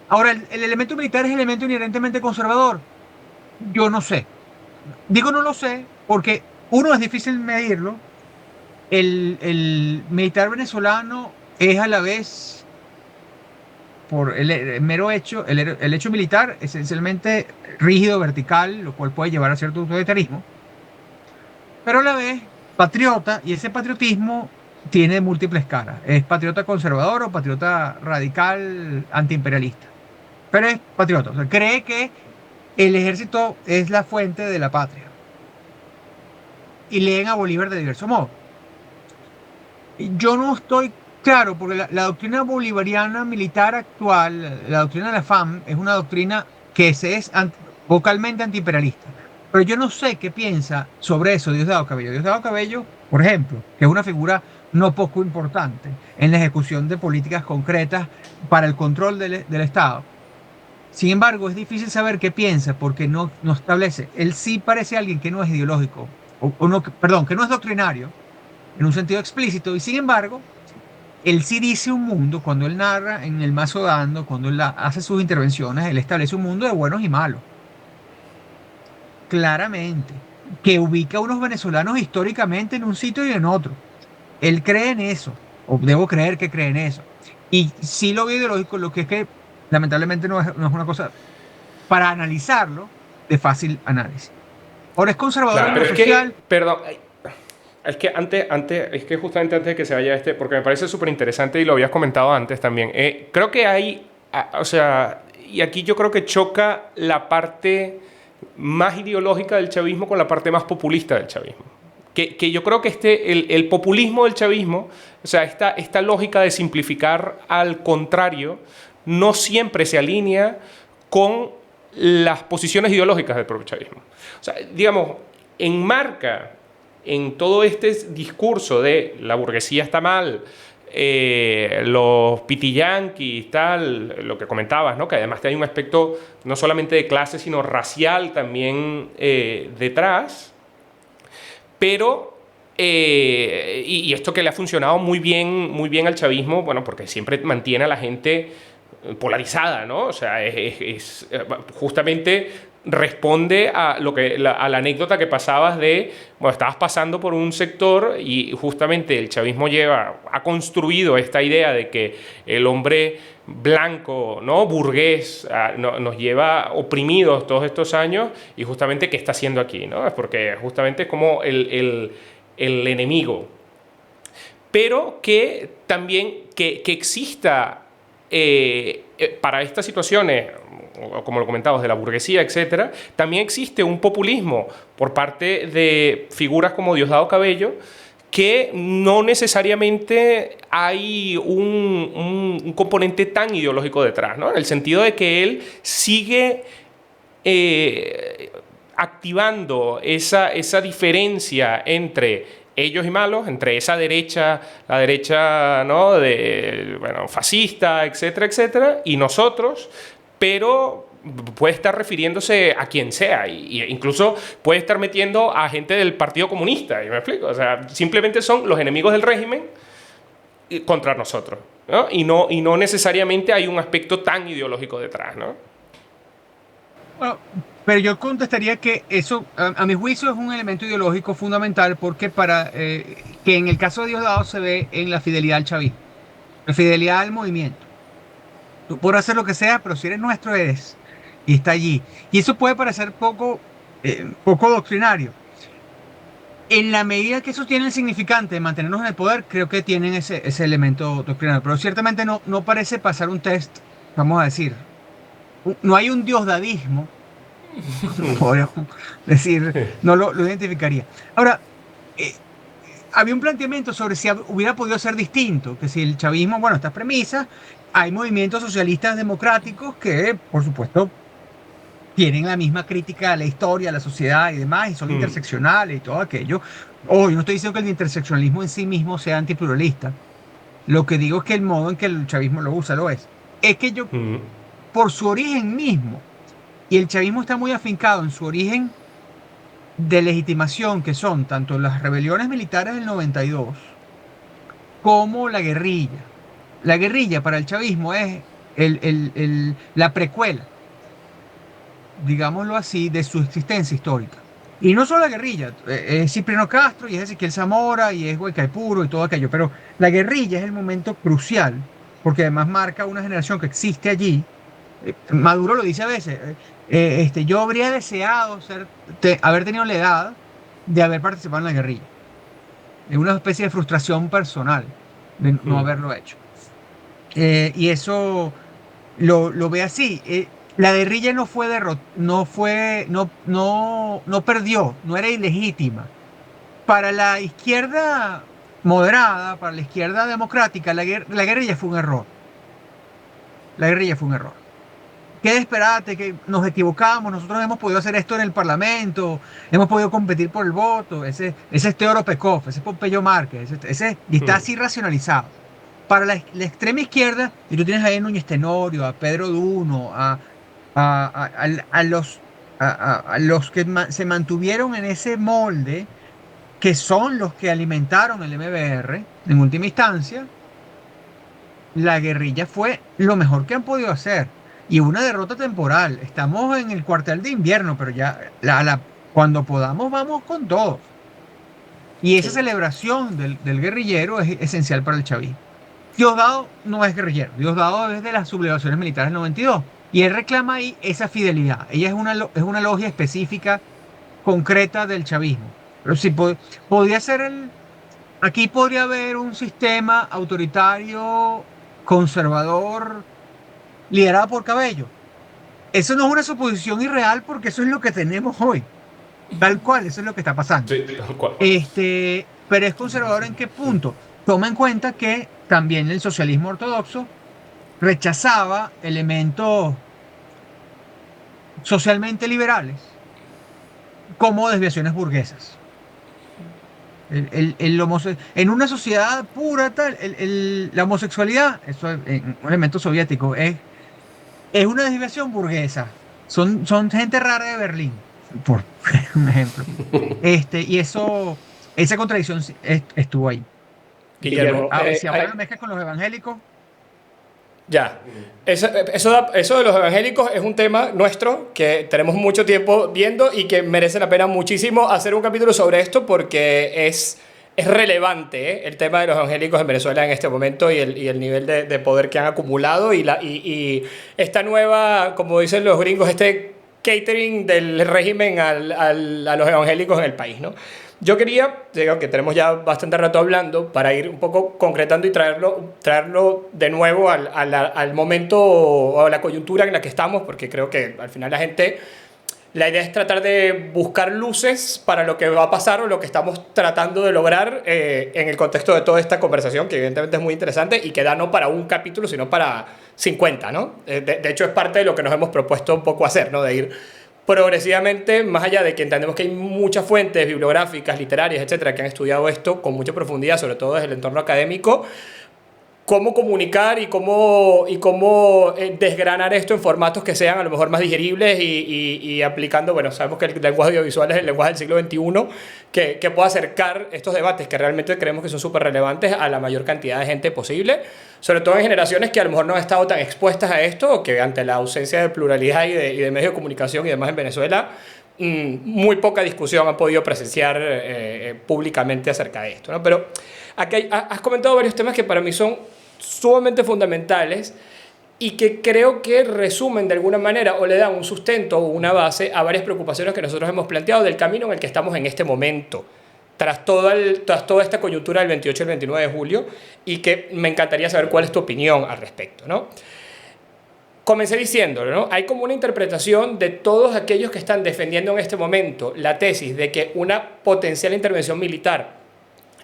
Ahora, ¿el elemento militar es el elemento inherentemente conservador? Yo no sé. Digo no lo sé porque, uno, es difícil medirlo. El militar venezolano es a la vez, por el mero hecho, el hecho militar, esencialmente rígido, vertical, lo cual puede llevar a cierto autoritarismo, pero a la vez patriota, y ese patriotismo tiene múltiples caras. Es patriota conservador o patriota radical antiimperialista, pero es patriota, o sea, cree que el ejército es la fuente de la patria. y leen a Bolívar de diverso modo. Yo no estoy claro, porque la doctrina bolivariana militar actual, la doctrina de la FAM, es una doctrina que vocalmente antiimperialista. Pero yo no sé qué piensa sobre eso Diosdado Cabello. Diosdado Cabello, por ejemplo, que es una figura no poco importante en la ejecución de políticas concretas para el control del Estado. Sin embargo, es difícil saber qué piensa porque no establece. Él sí parece alguien que no es ideológico, perdón, que no es doctrinario en un sentido explícito, y sin embargo, él sí dice un mundo, cuando él narra en el Mazo Dando, cuando él hace sus intervenciones, él establece un mundo de buenos y malos. Claramente, que ubica a unos venezolanos históricamente en un sitio y en otro. Él cree en eso, o debo creer que cree en eso. Y sí lo veo ideológico, lo que es que lamentablemente no es una cosa para analizarlo de fácil análisis. Ahora es conservador Claro, en lo pero es social. que, perdón, es que es que justamente antes de que se vaya porque me parece súper interesante y lo habías comentado antes también. Creo que hay, o sea, y aquí yo creo que choca la parte más ideológica del chavismo con la parte más populista del chavismo. Que yo creo que el populismo del chavismo, o sea, esta lógica de simplificar al contrario, no siempre se alinea con las posiciones ideológicas del propio chavismo. O sea, digamos, enmarca en todo este discurso de la burguesía está mal, los pitiyanquis, tal, lo que comentabas, ¿no? Que además hay un aspecto no solamente de clase, sino racial también detrás, pero y esto que le ha funcionado muy bien al chavismo, bueno, porque siempre mantiene a la gente polarizada, ¿no? O sea, justamente responde a a la anécdota que pasabas de, bueno, estabas pasando por un sector y justamente el chavismo ha construido esta idea de que el hombre blanco, ¿no? Burgués, nos lleva oprimidos todos estos años, y justamente ¿qué está haciendo aquí, ¿no? Es porque justamente es como el enemigo. Pero que también que exista para estas situaciones, como lo comentabas, de la burguesía, etcétera, también existe un populismo por parte de figuras como Diosdado Cabello, que no necesariamente hay un componente tan ideológico detrás, ¿no? En el sentido de que él sigue activando esa diferencia entre ellos y malos, entre esa derecha, la derecha, ¿no? Bueno, fascista, etcétera, etcétera, y nosotros, pero puede estar refiriéndose a quien sea, y incluso puede estar metiendo a gente del Partido Comunista, ¿y me explico? O sea, simplemente son los enemigos del régimen contra nosotros, ¿no? Y no necesariamente hay un aspecto tan ideológico detrás, ¿no? Bueno, pero yo contestaría que eso, a mi juicio, es un elemento ideológico fundamental porque que en el caso de Diosdado se ve en la fidelidad al chavismo, la fidelidad al movimiento. Tú puedes hacer lo que sea, pero si eres nuestro, eres. Y está allí. Y eso puede parecer poco doctrinario. En la medida que eso tiene el significante de mantenernos en el poder, creo que tienen ese elemento doctrinario. Pero ciertamente no parece pasar un test, vamos a decir. No hay un diosdadismo, podríamos decir, no lo identificaría. Ahora, había un planteamiento sobre si hubiera podido ser distinto, que si el chavismo, bueno, estas premisas, hay movimientos socialistas democráticos que, por supuesto, tienen la misma crítica a la historia, a la sociedad y demás, y son interseccionales y todo aquello. Yo no estoy diciendo que el interseccionalismo en sí mismo sea antipluralista. Lo que digo es que el modo en que el chavismo lo usa lo es. Es que por su origen mismo, y el chavismo está muy afincado en su origen de legitimación, que son tanto las rebeliones militares del 92 como la guerrilla. La guerrilla para el chavismo es la precuela, digámoslo así, de su existencia histórica. Y no solo la guerrilla, es Cipriano Castro y es Ezequiel Zamora y es Guaycaipuro y todo aquello, pero la guerrilla es el momento crucial porque además marca una generación que existe allí. Maduro lo dice a veces, yo habría deseado haber tenido la edad de haber participado en la guerrilla. Es una especie de frustración personal de no haberlo hecho. Y eso lo ve así. La guerrilla no perdió, no era ilegítima. para la izquierda moderada, para la izquierda democrática, la guerrilla fue un error. La guerrilla fue un error. Qué desesperate, que nos equivocamos, nosotros hemos podido hacer esto en el Parlamento, hemos podido competir por el voto, ese es Teodoro Pekov, ese es Pompeyo Márquez, y está así racionalizado. Para la extrema izquierda, y tú tienes ahí a Núñez Tenorio, a Pedro Duno, a los que se mantuvieron en ese molde, que son los que alimentaron el MBR, en última instancia, la guerrilla fue lo mejor que han podido hacer. Y una derrota temporal. Estamos en el cuartel de invierno, pero ya cuando podamos vamos con todos. Y esa celebración del guerrillero es esencial para el chavismo. Diosdado no es guerrillero. Diosdado es de las sublevaciones militares del 92. Y él reclama ahí esa fidelidad. Ella es una logia específica, concreta del chavismo. Pero sí, podría ser aquí podría haber un sistema autoritario, conservador, liderado por Cabello. Eso no es una suposición irreal porque eso es lo que tenemos hoy. Tal cual, eso es lo que está pasando. Sí, tal cual. Pero es conservador ¿en qué punto? Toma en cuenta que también el socialismo ortodoxo rechazaba elementos socialmente liberales como desviaciones burguesas. En una sociedad pura tal, la homosexualidad, eso es un elemento soviético, es una desviación burguesa. Son gente rara de Berlín, por un ejemplo. Y esa contradicción estuvo ahí. Guillermo, Si ahora lo mezclas con los evangélicos. Ya, eso de los evangélicos es un tema nuestro que tenemos mucho tiempo viendo y que merece la pena muchísimo hacer un capítulo sobre esto porque es relevante el tema de los evangélicos en Venezuela en este momento y el nivel de poder que han acumulado y esta nueva, como dicen los gringos, este catering del régimen a los evangélicos en el país, ¿no? Yo quería, digo que tenemos ya bastante rato hablando, para ir un poco concretando y traerlo de nuevo al momento o a la coyuntura en la que estamos, porque creo que al final la idea es tratar de buscar luces para lo que va a pasar o lo que estamos tratando de lograr en el contexto de toda esta conversación, que evidentemente es muy interesante y que da no para un capítulo, sino para 50, ¿no? De hecho, es parte de lo que nos hemos propuesto un poco hacer, ¿no? De ir progresivamente, más allá de que entendemos que hay muchas fuentes bibliográficas, literarias, etcétera, que han estudiado esto con mucha profundidad, sobre todo desde el entorno académico, cómo comunicar y cómo desgranar esto en formatos que sean a lo mejor más digeribles y aplicando, bueno, sabemos que el lenguaje audiovisual es el lenguaje del siglo XXI, que pueda acercar estos debates que realmente creemos que son súper relevantes a la mayor cantidad de gente posible, sobre todo en generaciones que a lo mejor no han estado tan expuestas a esto, o que ante la ausencia de pluralidad y de medios de comunicación y demás en Venezuela, muy poca discusión han podido presenciar públicamente acerca de esto, ¿no? Pero aquí has comentado varios temas que para mí son sumamente fundamentales y que creo que resumen de alguna manera o le dan un sustento o una base a varias preocupaciones que nosotros hemos planteado del camino en el que estamos en este momento, tras toda esta coyuntura del 28 y el 29 de julio, y que me encantaría saber cuál es tu opinión al respecto, ¿no? Comencé diciéndolo, ¿no? Hay como una interpretación de todos aquellos que están defendiendo en este momento la tesis de que una potencial intervención militar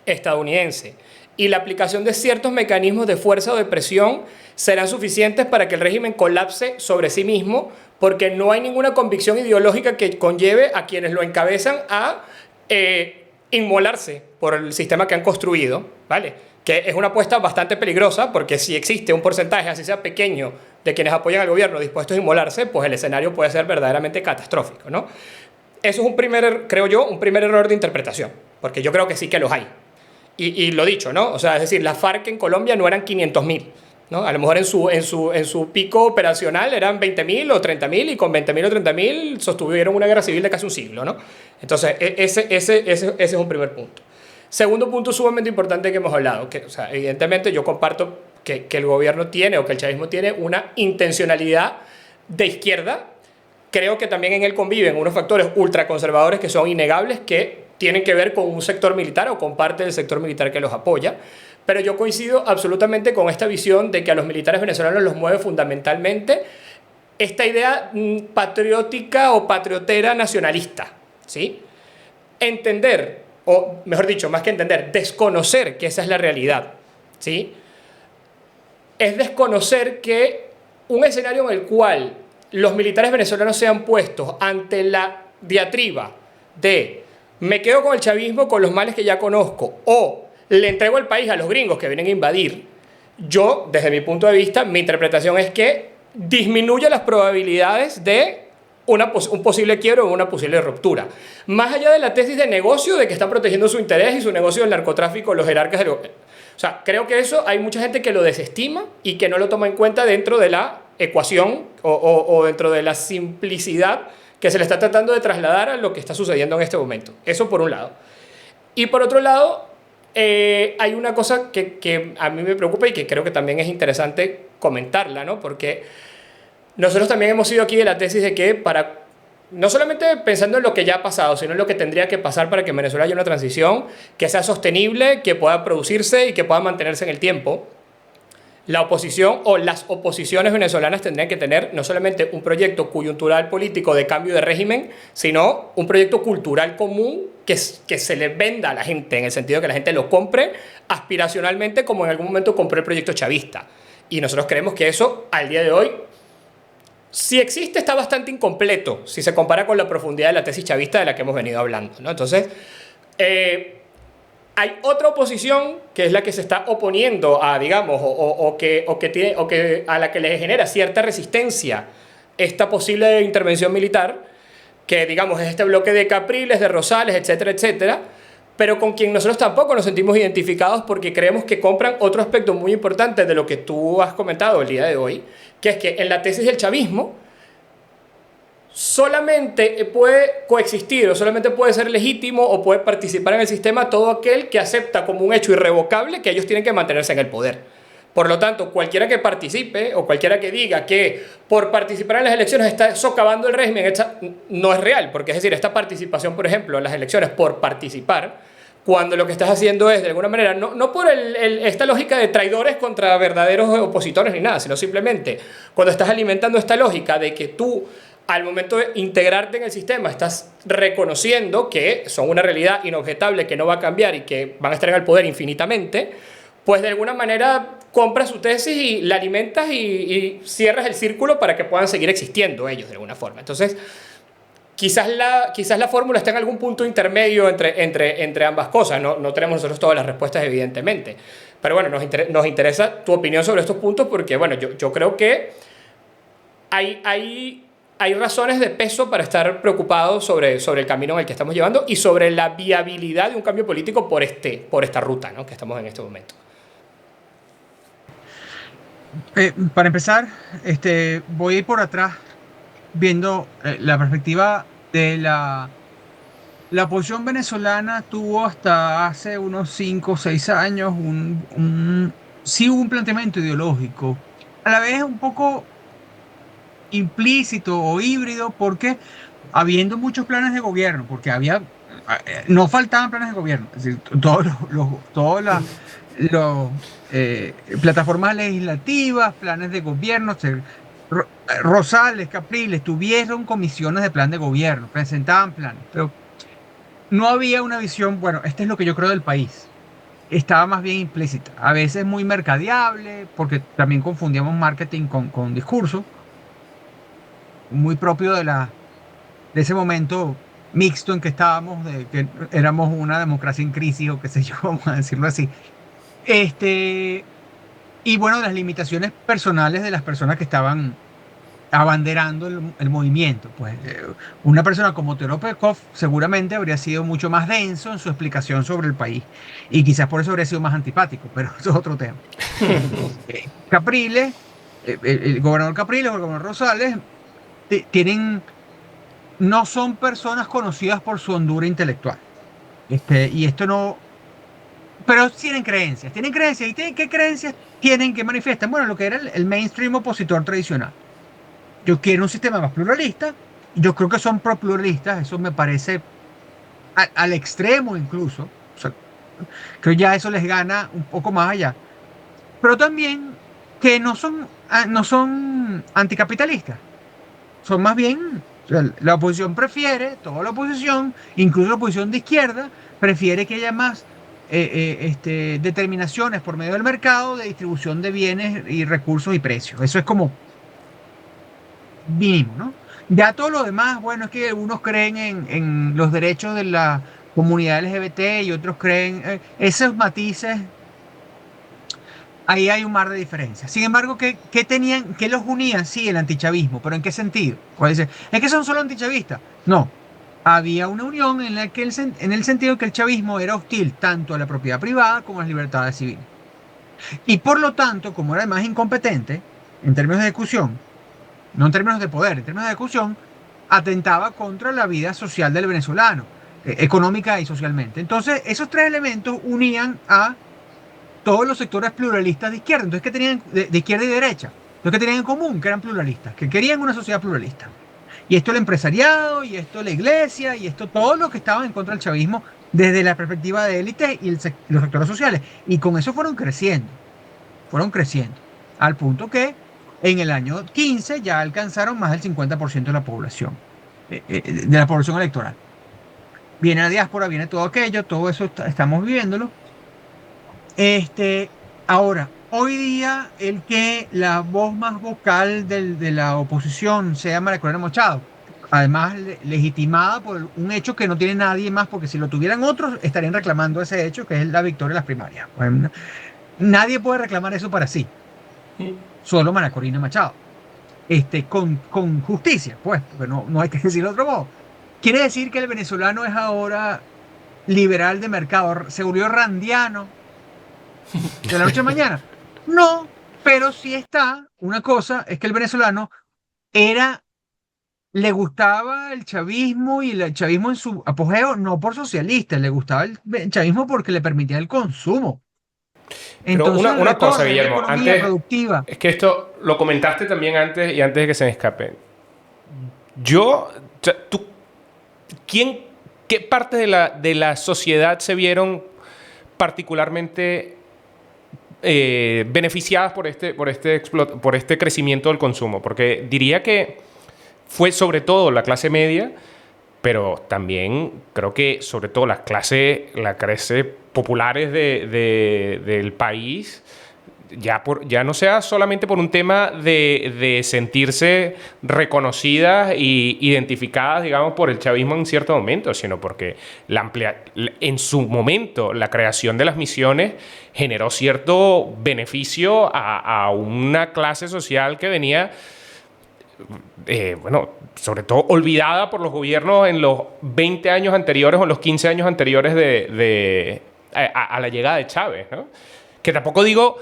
estadounidense y la aplicación de ciertos mecanismos de fuerza o de presión serán suficientes para que el régimen colapse sobre sí mismo, porque no hay ninguna convicción ideológica que conlleve a quienes lo encabezan a inmolarse por el sistema que han construido, ¿vale? Que es una apuesta bastante peligrosa, porque si existe un porcentaje, así sea pequeño, de quienes apoyan al gobierno dispuestos a inmolarse, pues el escenario puede ser verdaderamente catastrófico, ¿no? Eso es creo yo, un primer error de interpretación, porque yo creo que sí que los hay. Y lo dicho, ¿no? O sea, es decir, las FARC en Colombia no eran 500.000, ¿no? A lo mejor en su pico operacional eran 20.000 o 30.000 y con 20.000 o 30.000 sostuvieron una guerra civil de casi un siglo, ¿no? Entonces, ese es un primer punto. Segundo punto sumamente importante que hemos hablado, que, o sea, evidentemente yo comparto que el gobierno tiene o que el chavismo tiene una intencionalidad de izquierda. Creo que también en él conviven unos factores ultraconservadores que son innegables, que tienen que ver con un sector militar o con parte del sector militar que los apoya. Pero yo coincido absolutamente con esta visión de que a los militares venezolanos los mueve fundamentalmente esta idea patriótica o patriotera nacionalista, ¿sí? Entender o mejor dicho, más que entender, desconocer que esa es la realidad, ¿sí? Es desconocer que un escenario en el cual los militares venezolanos sean puestos ante la diatriba de me quedo con el chavismo con los males que ya conozco o le entrego el país a los gringos que vienen a invadir, yo, desde mi punto de vista, mi interpretación es que disminuye las probabilidades de un posible quiebro o una posible ruptura. Más allá de la tesis de negocio, de que están protegiendo su interés y su negocio del narcotráfico, los jerarcas del gobierno. O sea, creo que eso hay mucha gente que lo desestima y que no lo toma en cuenta dentro de la ecuación o dentro de la simplicidad que se le está tratando de trasladar a lo que está sucediendo en este momento. Eso por un lado. Y por otro lado, hay una cosa que a mí me preocupa y que creo que también es interesante comentarla, ¿no? Porque nosotros también hemos sido aquí de la tesis de que no solamente pensando en lo que ya ha pasado, sino en lo que tendría que pasar para que en Venezuela haya una transición que sea sostenible, que pueda producirse y que pueda mantenerse en el tiempo, la oposición o las oposiciones venezolanas tendrían que tener no solamente un proyecto coyuntural político de cambio de régimen, sino un proyecto cultural común que se le venda a la gente, en el sentido de que la gente lo compre aspiracionalmente como en algún momento compró el proyecto chavista. Y nosotros creemos que eso, al día de hoy, si existe, está bastante incompleto si se compara con la profundidad de la tesis chavista de la que hemos venido hablando, ¿no? Entonces, hay otra oposición que es la que se está oponiendo a, digamos, a la que le genera cierta resistencia esta posible intervención militar, que, digamos, es este bloque de Capriles, de Rosales, etcétera, etcétera, pero con quien nosotros tampoco nos sentimos identificados porque creemos que compran otro aspecto muy importante de lo que tú has comentado el día de hoy, que es que en la tesis del chavismo solamente puede coexistir o solamente puede ser legítimo o puede participar en el sistema todo aquel que acepta como un hecho irrevocable que ellos tienen que mantenerse en el poder. Por lo tanto, cualquiera que participe o cualquiera que diga que por participar en las elecciones está socavando el régimen, no es real, porque es decir, esta participación, por ejemplo, en las elecciones por participar, cuando lo que estás haciendo es, de alguna manera, no por esta lógica de traidores contra verdaderos opositores ni nada, sino simplemente cuando estás alimentando esta lógica de que tú, al momento de integrarte en el sistema, estás reconociendo que son una realidad inobjetable que no va a cambiar y que van a estar en el poder infinitamente, pues de alguna manera compras su tesis y la alimentas y cierras el círculo para que puedan seguir existiendo ellos de alguna forma. Entonces, quizás la fórmula está en algún punto intermedio entre ambas cosas. No tenemos nosotros todas las respuestas, evidentemente. Pero bueno, nos interesa tu opinión sobre estos puntos porque, bueno, yo creo que hay razones de peso para estar preocupados sobre el camino en el que estamos llevando y sobre la viabilidad de un cambio político por esta ruta, ¿no?, que estamos en este momento. Para empezar, voy a ir por atrás viendo la perspectiva de la oposición venezolana. Tuvo hasta hace unos 5 o 6 años sí hubo un planteamiento ideológico, a la vez un poco implícito o híbrido, porque habiendo muchos planes de gobierno, porque no faltaban planes de gobierno, es decir, todas las plataformas legislativas, planes de gobierno, Rosales, Capriles, tuvieron comisiones de plan de gobierno, presentaban planes, pero no había una visión, bueno, este es lo que yo creo del país. Estaba más bien implícita, a veces muy mercadeable, porque también confundíamos marketing con discurso, muy propio de ese momento mixto en que estábamos, de que éramos una democracia en crisis, o qué sé yo, vamos a decirlo así. Y bueno, las limitaciones personales de las personas que estaban abanderando el movimiento. Pues una persona como Teodoro Pekov seguramente habría sido mucho más denso en su explicación sobre el país, y quizás por eso habría sido más antipático, pero eso es otro tema. Capriles, el gobernador Capriles o el gobernador Rosales no son personas conocidas por su hondura intelectual. Y esto no... Pero tienen creencias. ¿Y qué creencias tienen, que manifiestan? Bueno, lo que era el mainstream opositor tradicional. Yo quiero un sistema más pluralista. Yo creo que son pro-pluralistas. Eso me parece al extremo incluso. O sea, creo ya eso les gana un poco más allá. Pero también que no son anticapitalistas. Son más bien O sea, la oposición prefiere, toda la oposición, incluso la oposición de izquierda, prefiere que haya más determinaciones por medio del mercado de distribución de bienes y recursos y precios. Eso es como mínimo, ¿no? Ya todo lo demás, bueno, es que algunos creen en los derechos de la comunidad LGBT y otros creen esos matices. Ahí hay un mar de diferencias. Sin embargo, ¿qué tenían, qué los unía? Sí, el antichavismo, pero ¿en qué sentido? Pues dice, ¿es que son solo antichavistas? No. Había una unión en la que en el sentido que el chavismo era hostil tanto a la propiedad privada como a las libertades civiles. Y por lo tanto, como era además incompetente en términos de ejecución, no en términos de poder, en términos de ejecución, atentaba contra la vida social del venezolano, económica y socialmente. Entonces, esos tres elementos unían a todos los sectores pluralistas de izquierda. Entonces, ¿qué tenían de izquierda y derecha? Lo que tenían en común, que eran pluralistas, que querían una sociedad pluralista. Y esto el empresariado, y esto la iglesia, y esto todo lo que estaban en contra del chavismo desde la perspectiva de élite y los sectores sociales. Y con eso fueron creciendo, al punto que en el año 15 ya alcanzaron más del 50% de la población, de la población electoral. Viene la diáspora, viene todo aquello, todo eso estamos viviéndolo. Este, ahora, hoy día, el que la voz más vocal de la oposición sea María Corina Machado, además legitimada por un hecho que no tiene nadie más, porque si lo tuvieran otros, estarían reclamando ese hecho, que es la victoria de las primarias. Bueno, nadie puede reclamar eso para sí, solo María Corina Machado. Con justicia, pues, porque no hay que decir otro modo. Quiere decir que el venezolano es ahora liberal de mercado, se volvió randiano de la noche a la mañana. No, pero sí está. Una cosa es que el venezolano era, le gustaba el chavismo y el chavismo en su apogeo, no por socialista, le gustaba el chavismo porque le permitía el consumo. Pero Entonces el una cosa, retorno de la Guillermo, economía antes, productiva. es que esto lo comentaste también antes y antes de que se me escape. Yo, o sea, tú, ¿quién, qué partes de la sociedad se vieron particularmente beneficiadas por este crecimiento del consumo? Porque diría que fue sobre todo la clase media, pero también creo que sobre todo las clases populares del país, ya no sea solamente por un tema de sentirse reconocidas e identificadas, digamos, por el chavismo en cierto momento, sino porque en su momento la creación de las misiones generó cierto beneficio a una clase social que venía bueno, sobre todo olvidada por los gobiernos en los 20 años anteriores o en los 15 años anteriores a la llegada de Chávez, ¿no? Que tampoco digo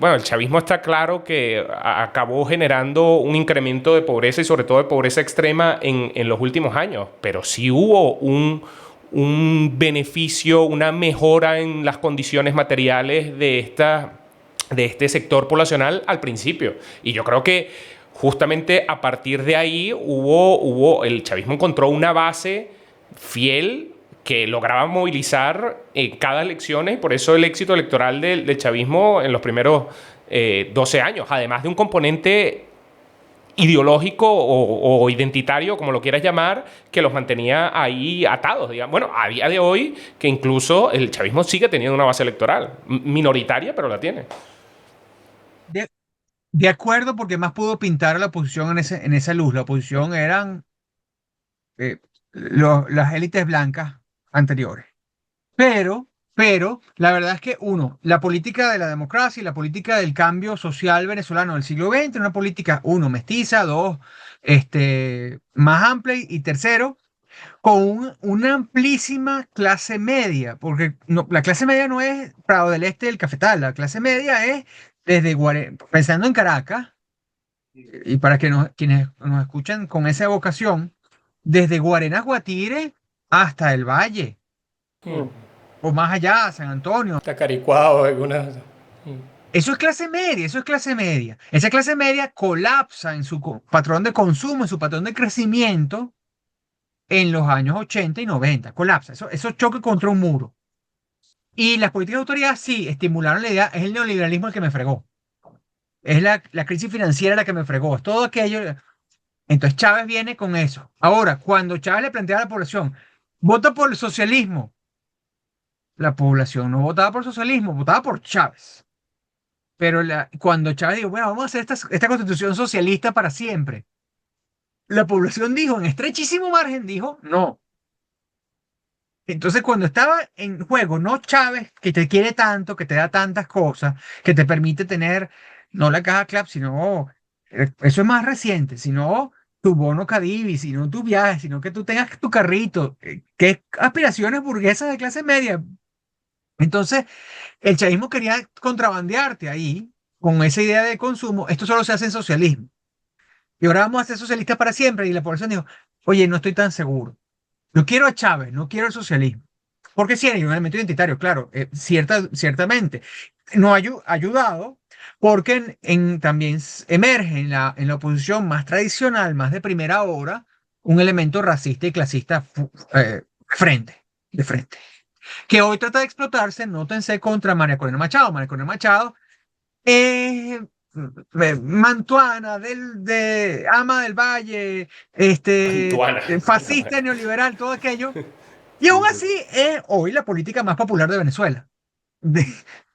bueno, el chavismo está claro que acabó generando un incremento de pobreza y sobre todo de pobreza extrema en los últimos años, pero sí hubo un beneficio, una mejora en las condiciones materiales de este sector poblacional al principio. Y yo creo que justamente a partir de ahí el chavismo encontró una base fiel que lograba movilizar en cada elección, y por eso el éxito electoral del chavismo en los primeros 12 años, además de un componente ideológico o identitario, como lo quieras llamar, que los mantenía ahí atados, digamos. Bueno, a día de hoy, que incluso el chavismo sigue teniendo una base electoral, minoritaria, pero la tiene. De, de acuerdo, porque más pudo pintar a la oposición en esa luz. La oposición eran las élites blancas anteriores. Pero, la verdad es que uno, la política de la democracia y la política del cambio social venezolano del siglo XX, una política, uno, mestiza, dos, más amplia y tercero, con una amplísima clase media, porque la clase media no es Prado del Este del Cafetal, la clase media es desde pensando en Caracas, y para que quienes nos escuchan con esa evocación, desde Guarenas, Guatire hasta el Valle, o más allá, San Antonio. Tacaricuao, algunas. Eso es clase media, eso es clase media. Esa clase media colapsa en su patrón de consumo, en su patrón de crecimiento en los años 80 y 90. Colapsa, eso choque contra un muro. Y las políticas de autoridad sí estimularon la idea, es el neoliberalismo el que me fregó. Es la crisis financiera la que me fregó. Es todo aquello. Entonces Chávez viene con eso. Ahora, cuando Chávez le plantea a la población, vota por el socialismo, la población no votaba por socialismo, votaba por Chávez. Pero cuando Chávez dijo, bueno, vamos a hacer esta constitución socialista para siempre, la población dijo, en estrechísimo margen, dijo, no. Entonces, cuando estaba en juego, no Chávez, que te quiere tanto, que te da tantas cosas, que te permite tener, no la caja club, sino, eso es más reciente, sino tu bono Cadivi, sino tu viaje, sino que tú tengas tu carrito, que aspiraciones burguesas de clase media. Entonces, el chavismo quería contrabandearte ahí con esa idea de consumo. Esto solo se hace en socialismo. Y ahora vamos a ser socialistas para siempre. Y la población dijo, oye, no estoy tan seguro. No quiero a Chávez, no quiero el socialismo. Porque sí hay un elemento identitario, claro, ciertamente. No ha ayudado porque también emerge en la oposición más tradicional, más de primera hora, un elemento racista y clasista de frente, que hoy trata de explotarse, nótense, contra María Corina Machado. María Corina Machado es mantuana, ama del valle, Antuana. fascista, neoliberal, todo aquello. Y aún así es hoy la política más popular de Venezuela. De,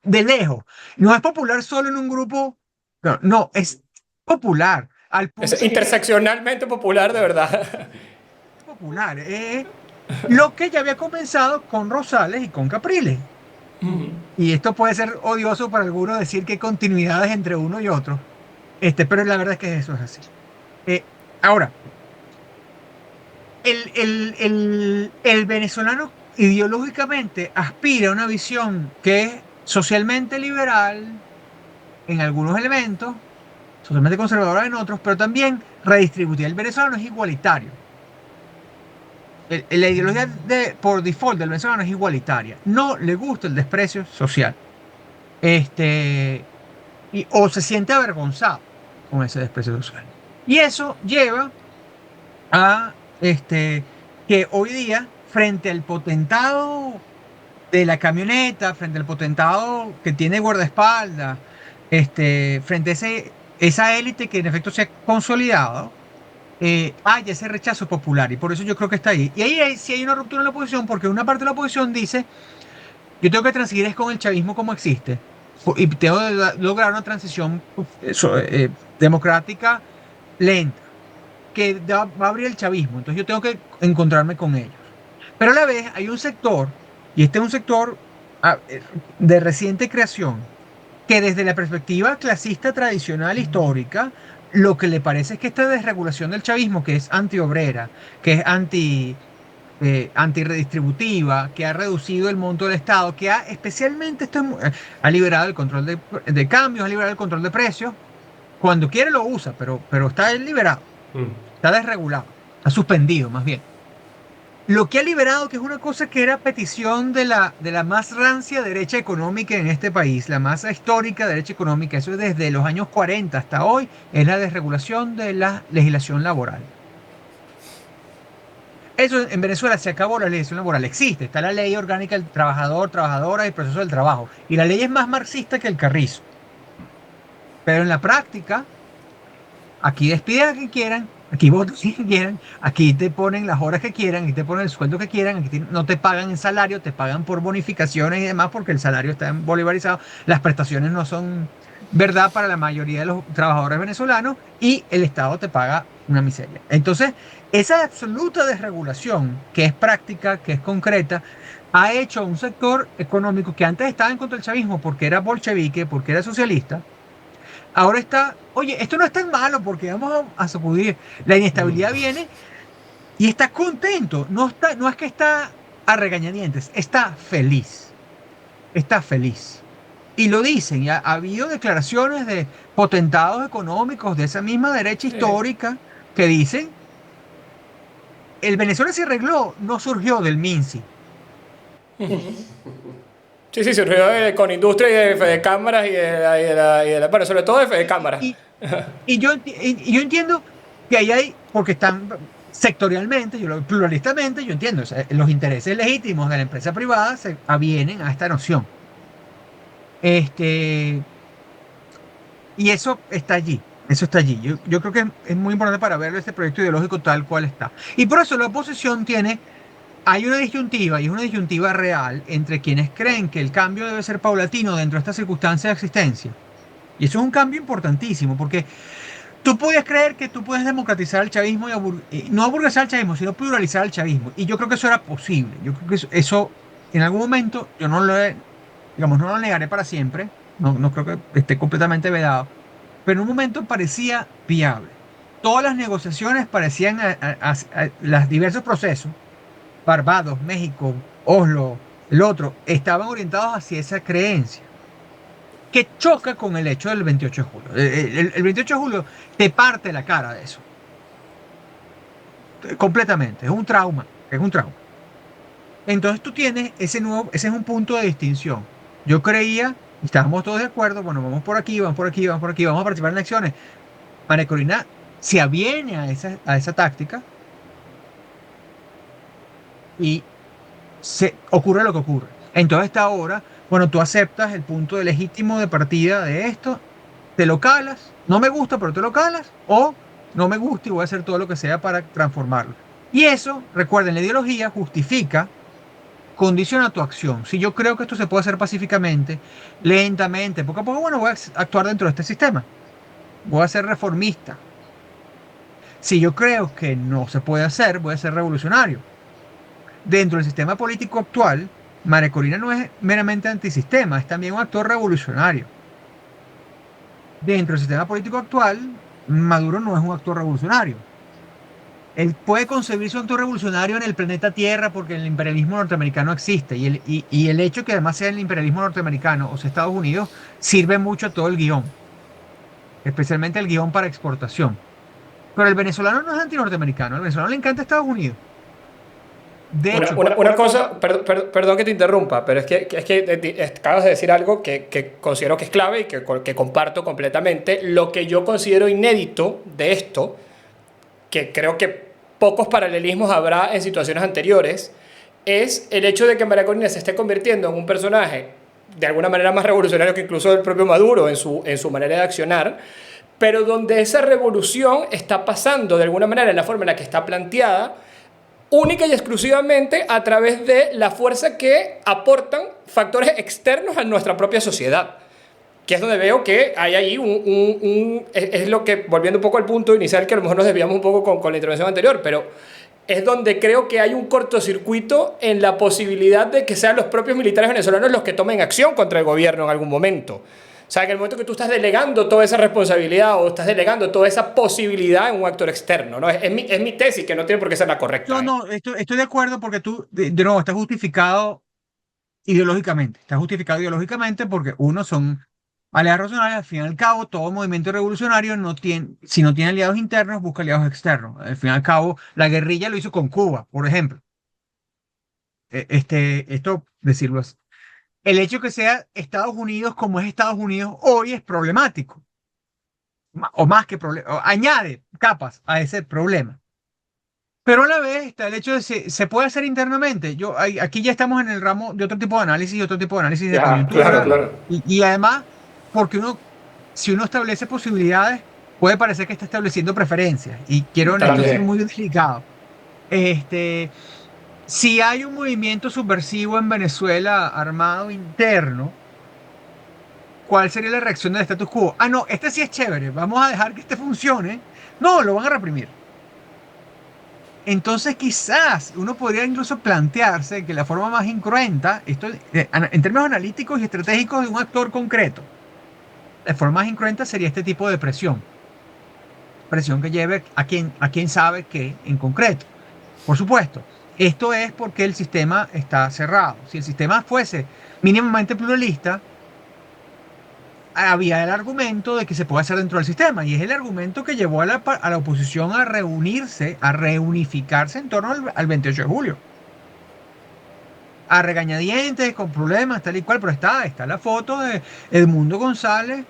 de lejos. No es popular solo en un grupo, no, no, es popular. Al punto Es interseccionalmente popular, de verdad. popular. Lo que ya había comenzado con Rosales y con Capriles. Y esto puede ser odioso para algunos decir que hay continuidades entre uno y otro. Pero la verdad es que eso es así. Ahora, el venezolano ideológicamente aspira a una visión que es socialmente liberal en algunos elementos, socialmente conservadora en otros, pero también redistributiva. El venezolano es igualitario. La ideología por default del venezolano es igualitaria. No le gusta el desprecio social. O se siente avergonzado con ese desprecio social. Y eso lleva a que hoy día, frente al potentado de la camioneta, frente al potentado que tiene guardaespaldas, frente a esa élite que en efecto se ha consolidado, hay ese rechazo popular y por eso yo creo que está ahí. Y ahí sí hay una ruptura en la oposición porque una parte de la oposición dice, yo tengo que transigir es con el chavismo como existe y tengo que lograr una transición democrática lenta que va a abrir el chavismo, entonces yo tengo que encontrarme con ellos. Pero a la vez hay un sector, y este es un sector de reciente creación, que desde la perspectiva clasista tradicional histórica, lo que le parece es que esta desregulación del chavismo, que es antiobrera, que es antirredistributiva, que ha reducido el monto del Estado, que especialmente ha liberado el control de cambios, ha liberado el control de precios, cuando quiere lo usa, pero está liberado, está desregulado, está suspendido más bien. Lo que ha liberado, que es una cosa que era petición de la más rancia derecha económica en este país, la más histórica derecha económica, eso es desde los años 40 hasta hoy, es la desregulación de la legislación laboral. Eso en Venezuela se acabó, la legislación laboral existe, está la ley orgánica del trabajador, trabajadora y proceso del trabajo. Y la ley es más marxista que el carrizo. Pero en la práctica, aquí despiden a quien quieran, aquí votan a quien quieran, aquí te ponen las horas que quieran, aquí te ponen el sueldo que quieran, aquí no te pagan en salario, te pagan por bonificaciones y demás porque el salario está bolivarizado, las prestaciones no son verdad para la mayoría de los trabajadores venezolanos y el Estado te paga una miseria. Entonces, esa absoluta desregulación, que es práctica, que es concreta, ha hecho un sector económico que antes estaba en contra del chavismo porque era bolchevique, porque era socialista, ahora está, oye, esto no es tan malo porque vamos a sacudir. La inestabilidad viene y está contento. No es que está a regañadientes, está feliz. Está feliz. Y lo dicen, y ha habido declaraciones de potentados económicos de esa misma derecha histórica que dicen, el Venezuela se arregló, no surgió del MINSI. Sí, surgió con industria y de cámaras bueno, sobre todo de cámaras. Y yo entiendo que ahí hay, porque están sectorialmente, pluralistamente, yo entiendo, o sea, los intereses legítimos de la empresa privada se avienen a esta noción. Y eso está allí. Eso está allí. Yo creo que es muy importante para ver este proyecto ideológico tal cual está. Y por eso la oposición hay una disyuntiva, y es una disyuntiva real, entre quienes creen que el cambio debe ser paulatino dentro de estas circunstancias de existencia. Y eso es un cambio importantísimo, porque tú podías creer que tú puedes democratizar el chavismo y no aburguesar el chavismo, sino pluralizar el chavismo. Y yo creo que eso era posible. Yo creo que eso en algún momento, yo digamos, no lo negaré para siempre, no creo que esté completamente vedado, pero en un momento parecía viable. Todas las negociaciones parecían, los diversos procesos, Barbados, México, Oslo, el otro, estaban orientados hacia esa creencia, que choca con el hecho del 28 de julio. El 28 de julio te parte la cara de eso, completamente, es un trauma, es un trauma. Entonces tú tienes ese es un punto de distinción. Yo creía, y estábamos todos de acuerdo, bueno, vamos por aquí, vamos por aquí, vamos por aquí, vamos a participar en elecciones. María Corina se aviene a esa táctica y ocurre lo que ocurre. Entonces, esta ahora, bueno, tú aceptas el punto legítimo de partida de esto, te lo calas, no me gusta, pero te lo calas, o no me gusta y voy a hacer todo lo que sea para transformarlo. Y eso, recuerden, la ideología justifica, condiciona tu acción. Si yo creo que esto se puede hacer pacíficamente, lentamente, poco a poco, bueno, voy a actuar dentro de este sistema, voy a ser reformista. Si yo creo que no se puede hacer, voy a ser revolucionario. Dentro del sistema político actual, María Corina no es meramente antisistema, es también un actor revolucionario. Dentro del sistema político actual, Maduro no es un actor revolucionario. Él puede concebir su actor revolucionario en el planeta Tierra porque el imperialismo norteamericano existe y el hecho que además sea el imperialismo norteamericano o sea Estados Unidos sirve mucho a todo el guión, especialmente el guión para exportación. Pero el venezolano no es anti-norteamericano, al venezolano le encanta Estados Unidos. De hecho, Una cosa, perdón que te interrumpa, pero acabas de decir algo que considero que es clave y que comparto completamente. Lo que yo considero inédito de esto, que creo que pocos paralelismos habrá en situaciones anteriores, es el hecho de que María Corina se esté convirtiendo en un personaje de alguna manera más revolucionario que incluso el propio Maduro en su manera de accionar, pero donde esa revolución está pasando de alguna manera en la forma en la que está planteada, única y exclusivamente a través de la fuerza que aportan factores externos a nuestra propia sociedad. Que es donde veo que hay ahí es lo que, volviendo un poco al punto inicial, que a lo mejor nos desviamos un poco con la intervención anterior, pero es donde creo que hay un cortocircuito en la posibilidad de que sean los propios militares venezolanos los que tomen acción contra el gobierno en algún momento. O sea, que en el momento que tú estás delegando toda esa responsabilidad o estás delegando toda esa posibilidad en un actor externo, ¿no? Es mi tesis, que no tiene por qué ser la correcta. no, estoy de acuerdo porque tú, de nuevo, estás justificado ideológicamente. Está justificado ideológicamente porque uno son aliados racionales. Al fin y al cabo, todo movimiento revolucionario si no tiene aliados internos, busca aliados externos. Al fin y al cabo, la guerrilla lo hizo con Cuba, por ejemplo. Esto, decirlo así. El hecho que sea Estados Unidos como es Estados Unidos hoy es problemático. O más que problema, añade capas a ese problema. Pero a la vez está el hecho de que se puede hacer internamente. Aquí ya estamos en el ramo de otro tipo de análisis y otro tipo de análisis de coyuntura. Claro, claro. Y además, porque si uno establece posibilidades, puede parecer que está estableciendo preferencias. Y quiero en esto ser muy delicado. Si hay un movimiento subversivo en Venezuela armado interno, ¿cuál sería la reacción del status quo? Ah, no, este sí es chévere, vamos a dejar que este funcione. No, lo van a reprimir. Entonces quizás uno podría incluso plantearse que la forma más incruenta, en términos analíticos y estratégicos de un actor concreto, la forma más incruenta sería este tipo de presión. Presión que lleve a quien sabe qué en concreto. Por supuesto, esto es porque el sistema está cerrado. Si el sistema fuese mínimamente pluralista, había el argumento de que se puede hacer dentro del sistema, y es el argumento que llevó a la oposición a reunirse, a reunificarse en torno al 28 de julio. A regañadientes, con problemas, tal y cual, pero está la foto de Edmundo González,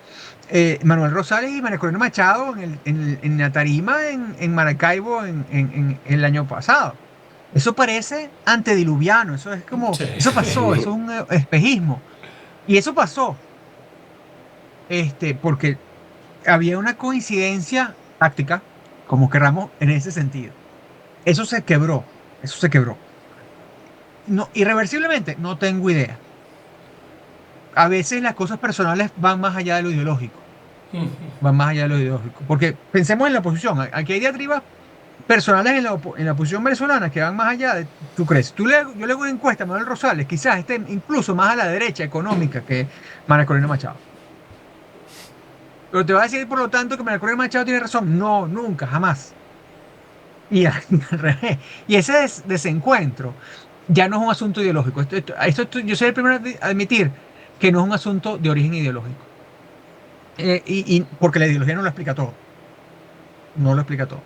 Manuel Rosales y María Corina Machado en la tarima en Maracaibo en el año pasado. Eso parece antediluviano, eso es como, sí. Eso pasó, eso es un espejismo. Y eso pasó. Porque había una coincidencia táctica, como querramos, en ese sentido. Eso se quebró, eso se quebró. No, irreversiblemente, no tengo idea. A veces las cosas personales van más allá de lo ideológico, van más allá de lo ideológico. Porque pensemos en la oposición, aquí hay diatribas personales en la oposición venezolana que van más allá de, ¿tú crees? Yo le hago una encuesta a Manuel Rosales, quizás esté incluso más a la derecha económica que María Corina Machado. Pero te va a decir, por lo tanto, que María Corina Machado tiene razón. No, nunca, jamás. Y al revés. Y ese desencuentro ya no es un asunto ideológico. Yo soy el primero a admitir que no es un asunto de origen ideológico. Porque la ideología no lo explica todo. No lo explica todo.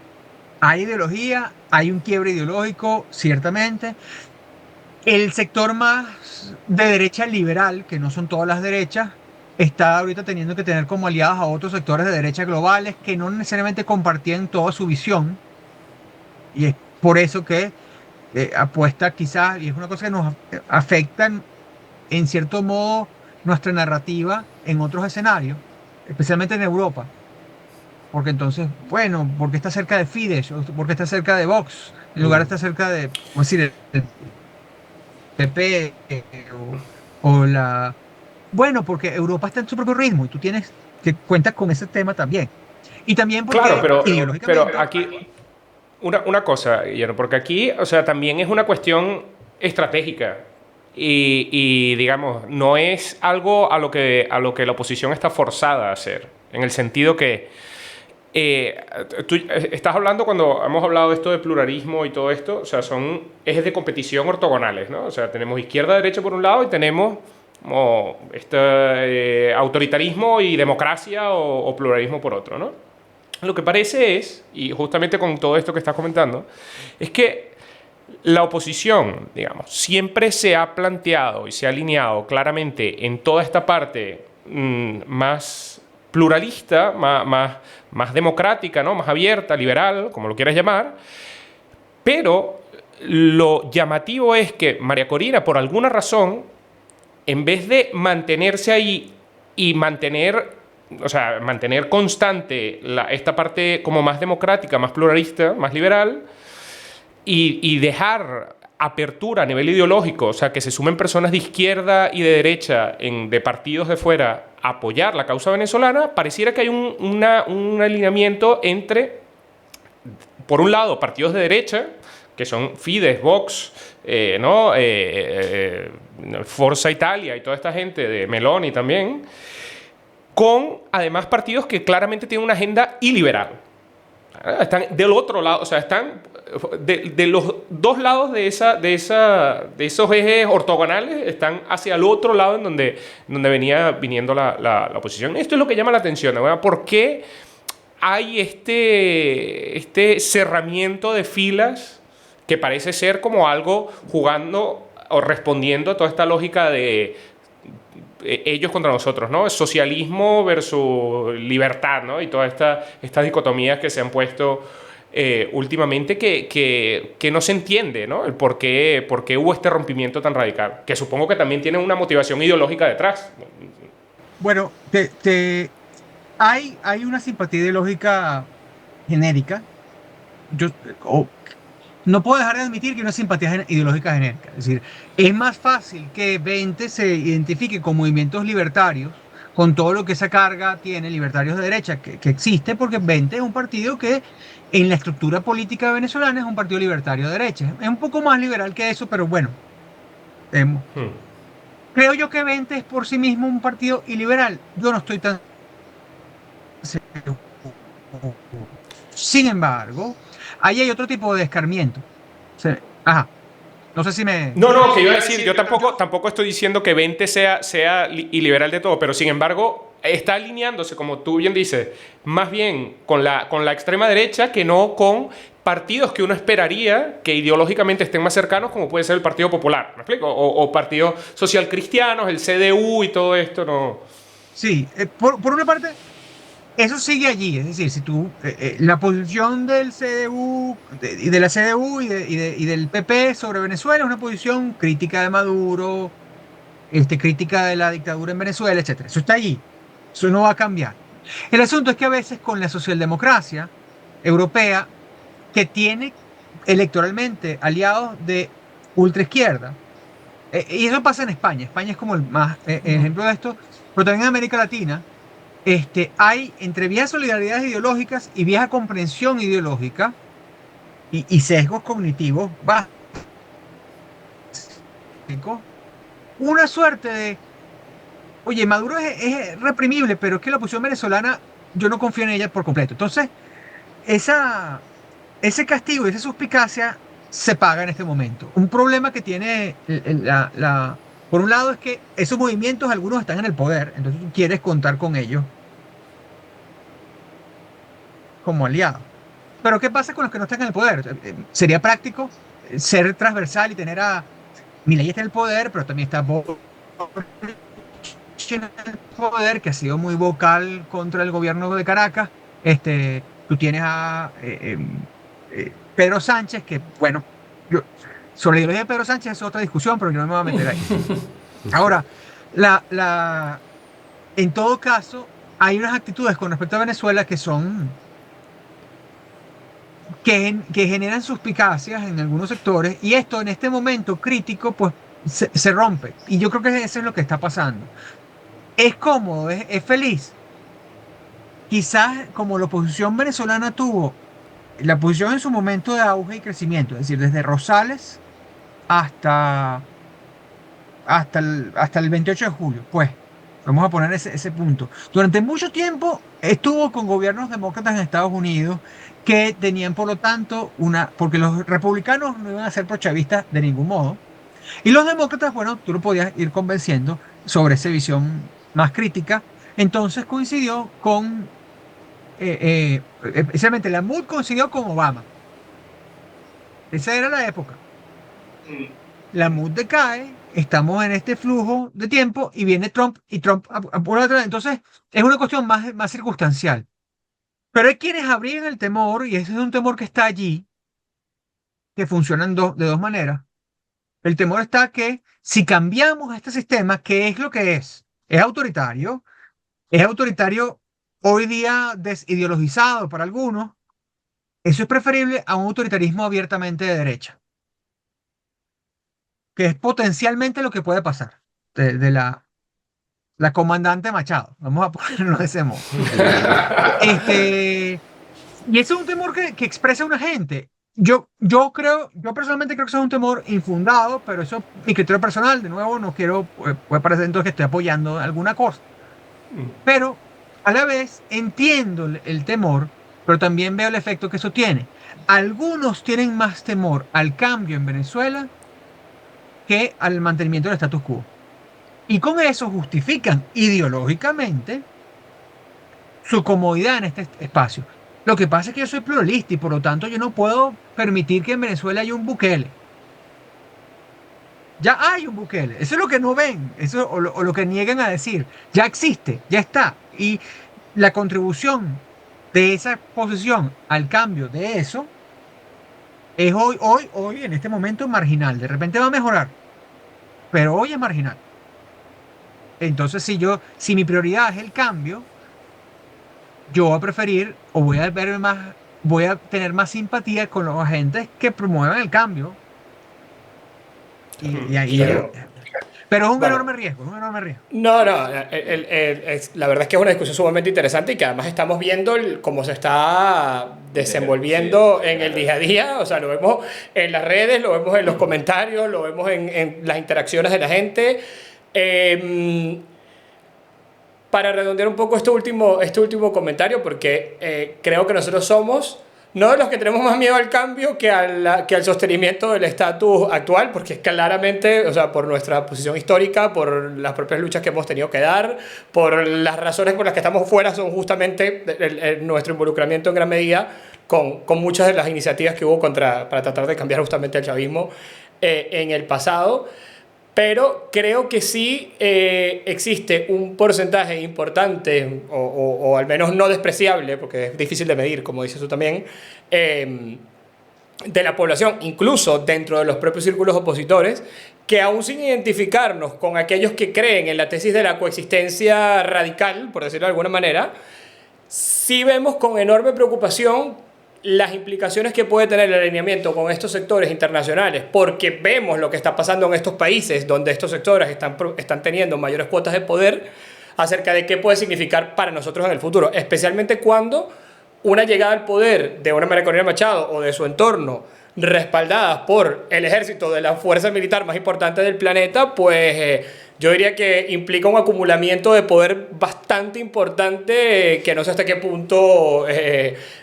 Hay ideología, hay un quiebre ideológico, ciertamente. El sector más de derecha liberal, que no son todas las derechas, está ahorita teniendo que tener como aliados a otros sectores de derecha globales que no necesariamente compartían toda su visión. Y es por eso que apuesta quizás, y es una cosa que nos afecta en cierto modo nuestra narrativa en otros escenarios, especialmente en Europa. Porque entonces, bueno, porque está cerca de Fidesz, porque está cerca de Vox, en lugar de estar cerca de, vamos a decir, el PP o la... Bueno, porque Europa está en su propio ritmo y tú tienes que cuentas con ese tema también. Y también porque Claro, pero ideológicamente... aquí, una cosa, Guillermo, porque aquí, o sea, también es una cuestión estratégica. Digamos, no es algo a lo que la oposición está forzada a hacer. En el sentido que tú estás hablando, cuando hemos hablado de esto de pluralismo y todo esto, o sea, son ejes de competición ortogonales, ¿no? O sea, tenemos izquierda-derecha por un lado y tenemos como autoritarismo y democracia o pluralismo por otro, ¿no? Lo que parece es, y justamente con todo esto que estás comentando, es que la oposición, digamos, siempre se ha planteado y se ha alineado claramente en toda esta parte más pluralista, más democrática, ¿no? Más abierta, liberal, como lo quieras llamar, pero lo llamativo es que María Corina, por alguna razón, en vez de mantenerse ahí y mantener constante esta parte como más democrática, más pluralista, más liberal, y dejar apertura a nivel ideológico, o sea, que se sumen personas de izquierda y de derecha de partidos de fuera a apoyar la causa venezolana, pareciera que hay un alineamiento entre, por un lado, partidos de derecha, que son Fidesz, Vox, ¿no? Forza Italia y toda esta gente de Meloni también, con además partidos que claramente tienen una agenda iliberal. Están del otro lado, o sea, están de los dos lados de esos ejes ortogonales, están hacia el otro lado en donde venía viniendo la oposición. Esto es lo que llama la atención, ¿no? ¿Por qué hay este cerramiento de filas que parece ser como algo jugando o respondiendo a toda esta lógica de ellos contra nosotros, ¿no? Socialismo versus libertad, ¿no? Y todas estas dicotomías que se han puesto últimamente que no se entiende, ¿no? El por qué hubo este rompimiento tan radical, que supongo que también tiene una motivación ideológica detrás. Bueno, hay una simpatía ideológica genérica. No puedo dejar de admitir que hay una simpatía ideológica genérica. Es decir, es más fácil que 20 se identifique con movimientos libertarios, con todo lo que esa carga tiene, libertarios de derecha, que existe, porque 20 es un partido que en la estructura política venezolana es un partido libertario de derecha. Es un poco más liberal que eso, pero bueno. Creo yo que 20 es por sí mismo un partido iliberal. Yo no estoy tan seguro. Sin embargo, ahí hay otro tipo de escarmiento. Ajá. No sé si me... No, que iba a decir, yo tampoco estoy diciendo que 20 sea iliberal de todo, pero sin embargo está alineándose, como tú bien dices, más bien con la extrema derecha que no con partidos que uno esperaría que ideológicamente estén más cercanos, como puede ser el Partido Popular, ¿me explico? O partidos social cristianos, el CDU y todo esto, ¿no? Sí, por una parte... Eso sigue allí, es decir, si tú, la posición del CDU, de la CDU y del PP sobre Venezuela es una posición crítica de Maduro, crítica de la dictadura en Venezuela, etc. Eso está allí, eso no va a cambiar. El asunto es que a veces con la socialdemocracia europea, que tiene electoralmente aliados de ultraizquierda, y eso pasa en España. España es como el más ejemplo de esto, pero también en América Latina, hay entre viejas solidaridades ideológicas y vieja comprensión ideológica y sesgos cognitivos básicos, una suerte de, oye, Maduro es reprimible, pero es que la oposición venezolana, yo no confío en ella por completo. Entonces, ese castigo y esa suspicacia se paga en este momento. Un problema que tiene por un lado es que esos movimientos, algunos están en el poder, entonces tú quieres contar con ellos como aliados. Pero ¿qué pasa con los que no están en el poder? Sería práctico ser transversal y tener a Milei está en el poder, pero también está Boric en el poder, que ha sido muy vocal contra el gobierno de Caracas. Tú tienes a Pedro Sánchez, que bueno, sobre la ideología de Pedro Sánchez es otra discusión, pero yo no me voy a meter ahí. Ahora, en todo caso, hay unas actitudes con respecto a Venezuela que son que generan suspicacias en algunos sectores, y esto en este momento crítico pues se rompe, y yo creo que eso es lo que está pasando. Es cómodo, es feliz. Quizás como la oposición venezolana tuvo la oposición en su momento de auge y crecimiento, es decir, desde Rosales hasta, hasta el 28 de julio, pues vamos a poner ese punto. Durante mucho tiempo estuvo con gobiernos demócratas en Estados Unidos que tenían, por lo tanto, porque los republicanos no iban a ser prochavistas de ningún modo, y los demócratas, bueno, tú lo podías ir convenciendo sobre esa visión más crítica. Entonces coincidió con, especialmente la MUD coincidió con Obama. Esa era la época. La MUD decae, estamos en este flujo de tiempo y viene Trump y Trump apura atrás. Entonces es una cuestión más circunstancial. Pero hay quienes abrigan el temor, y ese es un temor que está allí, que funciona de dos maneras. El temor está que si cambiamos este sistema, ¿qué es lo que es? Es autoritario hoy día desideologizado para algunos. Eso es preferible a un autoritarismo abiertamente de derecha, que es potencialmente lo que puede pasar de la comandante Machado. Vamos a ponerlo de ese modo. Y ese es un temor que expresa una gente. Yo personalmente creo que eso es un temor infundado, pero eso es mi criterio personal. De nuevo, no quiero, puede parecer entonces que estoy apoyando alguna cosa. Pero a la vez entiendo el temor, pero también veo el efecto que eso tiene. Algunos tienen más temor al cambio en Venezuela que al mantenimiento del status quo. Y con eso justifican ideológicamente su comodidad en este espacio. Lo que pasa es que yo soy pluralista y por lo tanto yo no puedo permitir que en Venezuela haya un Bukele. Ya hay un Bukele. Eso es lo que no ven, eso o lo que niegan a decir. Ya existe, ya está. Y la contribución de esa posición al cambio de eso es hoy, en este momento, marginal. De repente va a mejorar, pero hoy es marginal. Entonces, si mi prioridad es el cambio, yo voy a preferir o voy a tener más simpatía con los agentes que promuevan el cambio. Y ahí, pero es un enorme riesgo, No, la verdad es que es una discusión sumamente interesante y que además estamos viendo cómo se está desenvolviendo en el día a día. O sea, lo vemos en las redes, lo vemos en los comentarios, lo vemos en las interacciones de la gente. Para redondear un poco este último comentario, porque creo que nosotros somos no de los que tenemos más miedo al cambio que al sostenimiento del estatus actual, porque claramente, o sea, por nuestra posición histórica, por las propias luchas que hemos tenido que dar, por las razones por las que estamos fuera, son justamente nuestro involucramiento en gran medida con muchas de las iniciativas que hubo para tratar de cambiar justamente el chavismo en el pasado. Pero creo que sí existe un porcentaje importante, o al menos no despreciable, porque es difícil de medir, como dices tú también, de la población, incluso dentro de los propios círculos opositores, que aún sin identificarnos con aquellos que creen en la tesis de la coexistencia radical, por decirlo de alguna manera, sí vemos con enorme preocupación las implicaciones que puede tener el alineamiento con estos sectores internacionales, porque vemos lo que está pasando en estos países donde estos sectores están teniendo mayores cuotas de poder, acerca de qué puede significar para nosotros en el futuro, especialmente cuando una llegada al poder de una María Corina Machado o de su entorno, respaldadas por el ejército de la fuerza militar más importante del planeta, pues yo diría que implica un acumulamiento de poder bastante importante que no sé hasta qué punto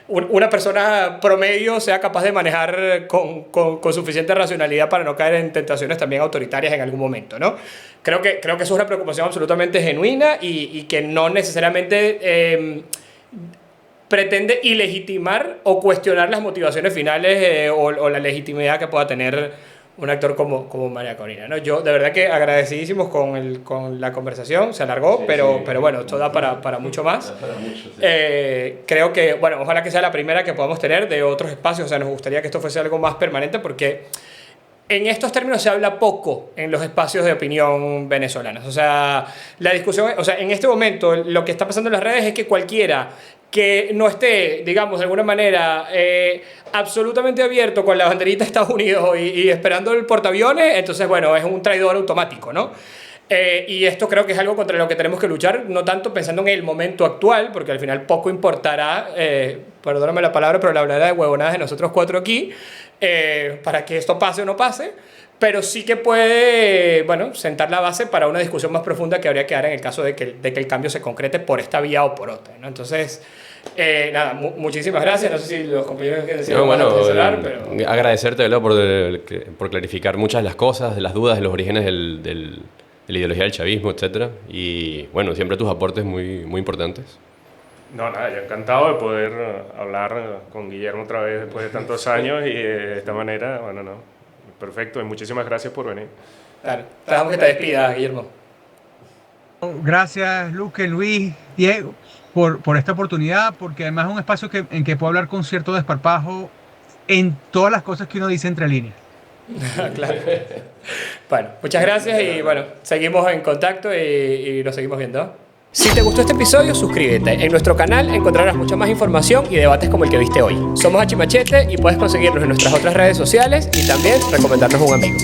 una persona promedio sea capaz de manejar con suficiente racionalidad para no caer en tentaciones también autoritarias en algún momento, ¿no? Creo que eso es una preocupación absolutamente genuina y que no necesariamente pretende ilegitimar o cuestionar las motivaciones finales o la legitimidad que pueda tener un actor como María Corina, ¿no? Yo de verdad que agradecidísimos con la conversación, se alargó, Sí, pero, sí. pero bueno, esto da para mucho más. Para mucho, sí. Creo que, bueno, ojalá que sea la primera que podamos tener de otros espacios, o sea, nos gustaría que esto fuese algo más permanente porque en estos términos se habla poco en los espacios de opinión venezolanos. O sea, la discusión, o sea, en este momento lo que está pasando en las redes es que cualquiera que no esté, digamos, de alguna manera absolutamente abierto con la banderita de Estados Unidos y esperando el portaaviones, entonces, bueno, es un traidor automático, ¿no? Y esto creo que es algo contra lo que tenemos que luchar, no tanto pensando en el momento actual, porque al final poco importará, perdóname la palabra, pero la hablará de huevonadas de nosotros cuatro aquí, para que esto pase o no pase, pero sí que puede, bueno, sentar la base para una discusión más profunda que habría que dar en el caso de que el cambio se concrete por esta vía o por otra, ¿no? Entonces, nada, muchísimas gracias. No sé si los compañeros que decían pero agradecerte, ¿verdad? por clarificar muchas de las cosas, de las dudas, de los orígenes de la ideología del chavismo, etc. Y bueno, siempre tus aportes muy, muy importantes. No, nada, yo encantado de poder hablar con Guillermo otra vez después de tantos años y de esta manera, bueno, no, perfecto, y muchísimas gracias por venir. Claro, te dejamos que te despidas, Guillermo. Gracias, Luque, Luis, Diego, por esta oportunidad, porque además es un espacio en que puedo hablar con cierto desparpajo en todas las cosas que uno dice entre líneas. Claro. Bueno, muchas gracias y bueno, seguimos en contacto y nos seguimos viendo. Si te gustó este episodio, suscríbete. En nuestro canal encontrarás mucha más información y debates como el que viste hoy. Somos H Machete y puedes conseguirnos en nuestras otras redes sociales y también recomendarnos a un amigo.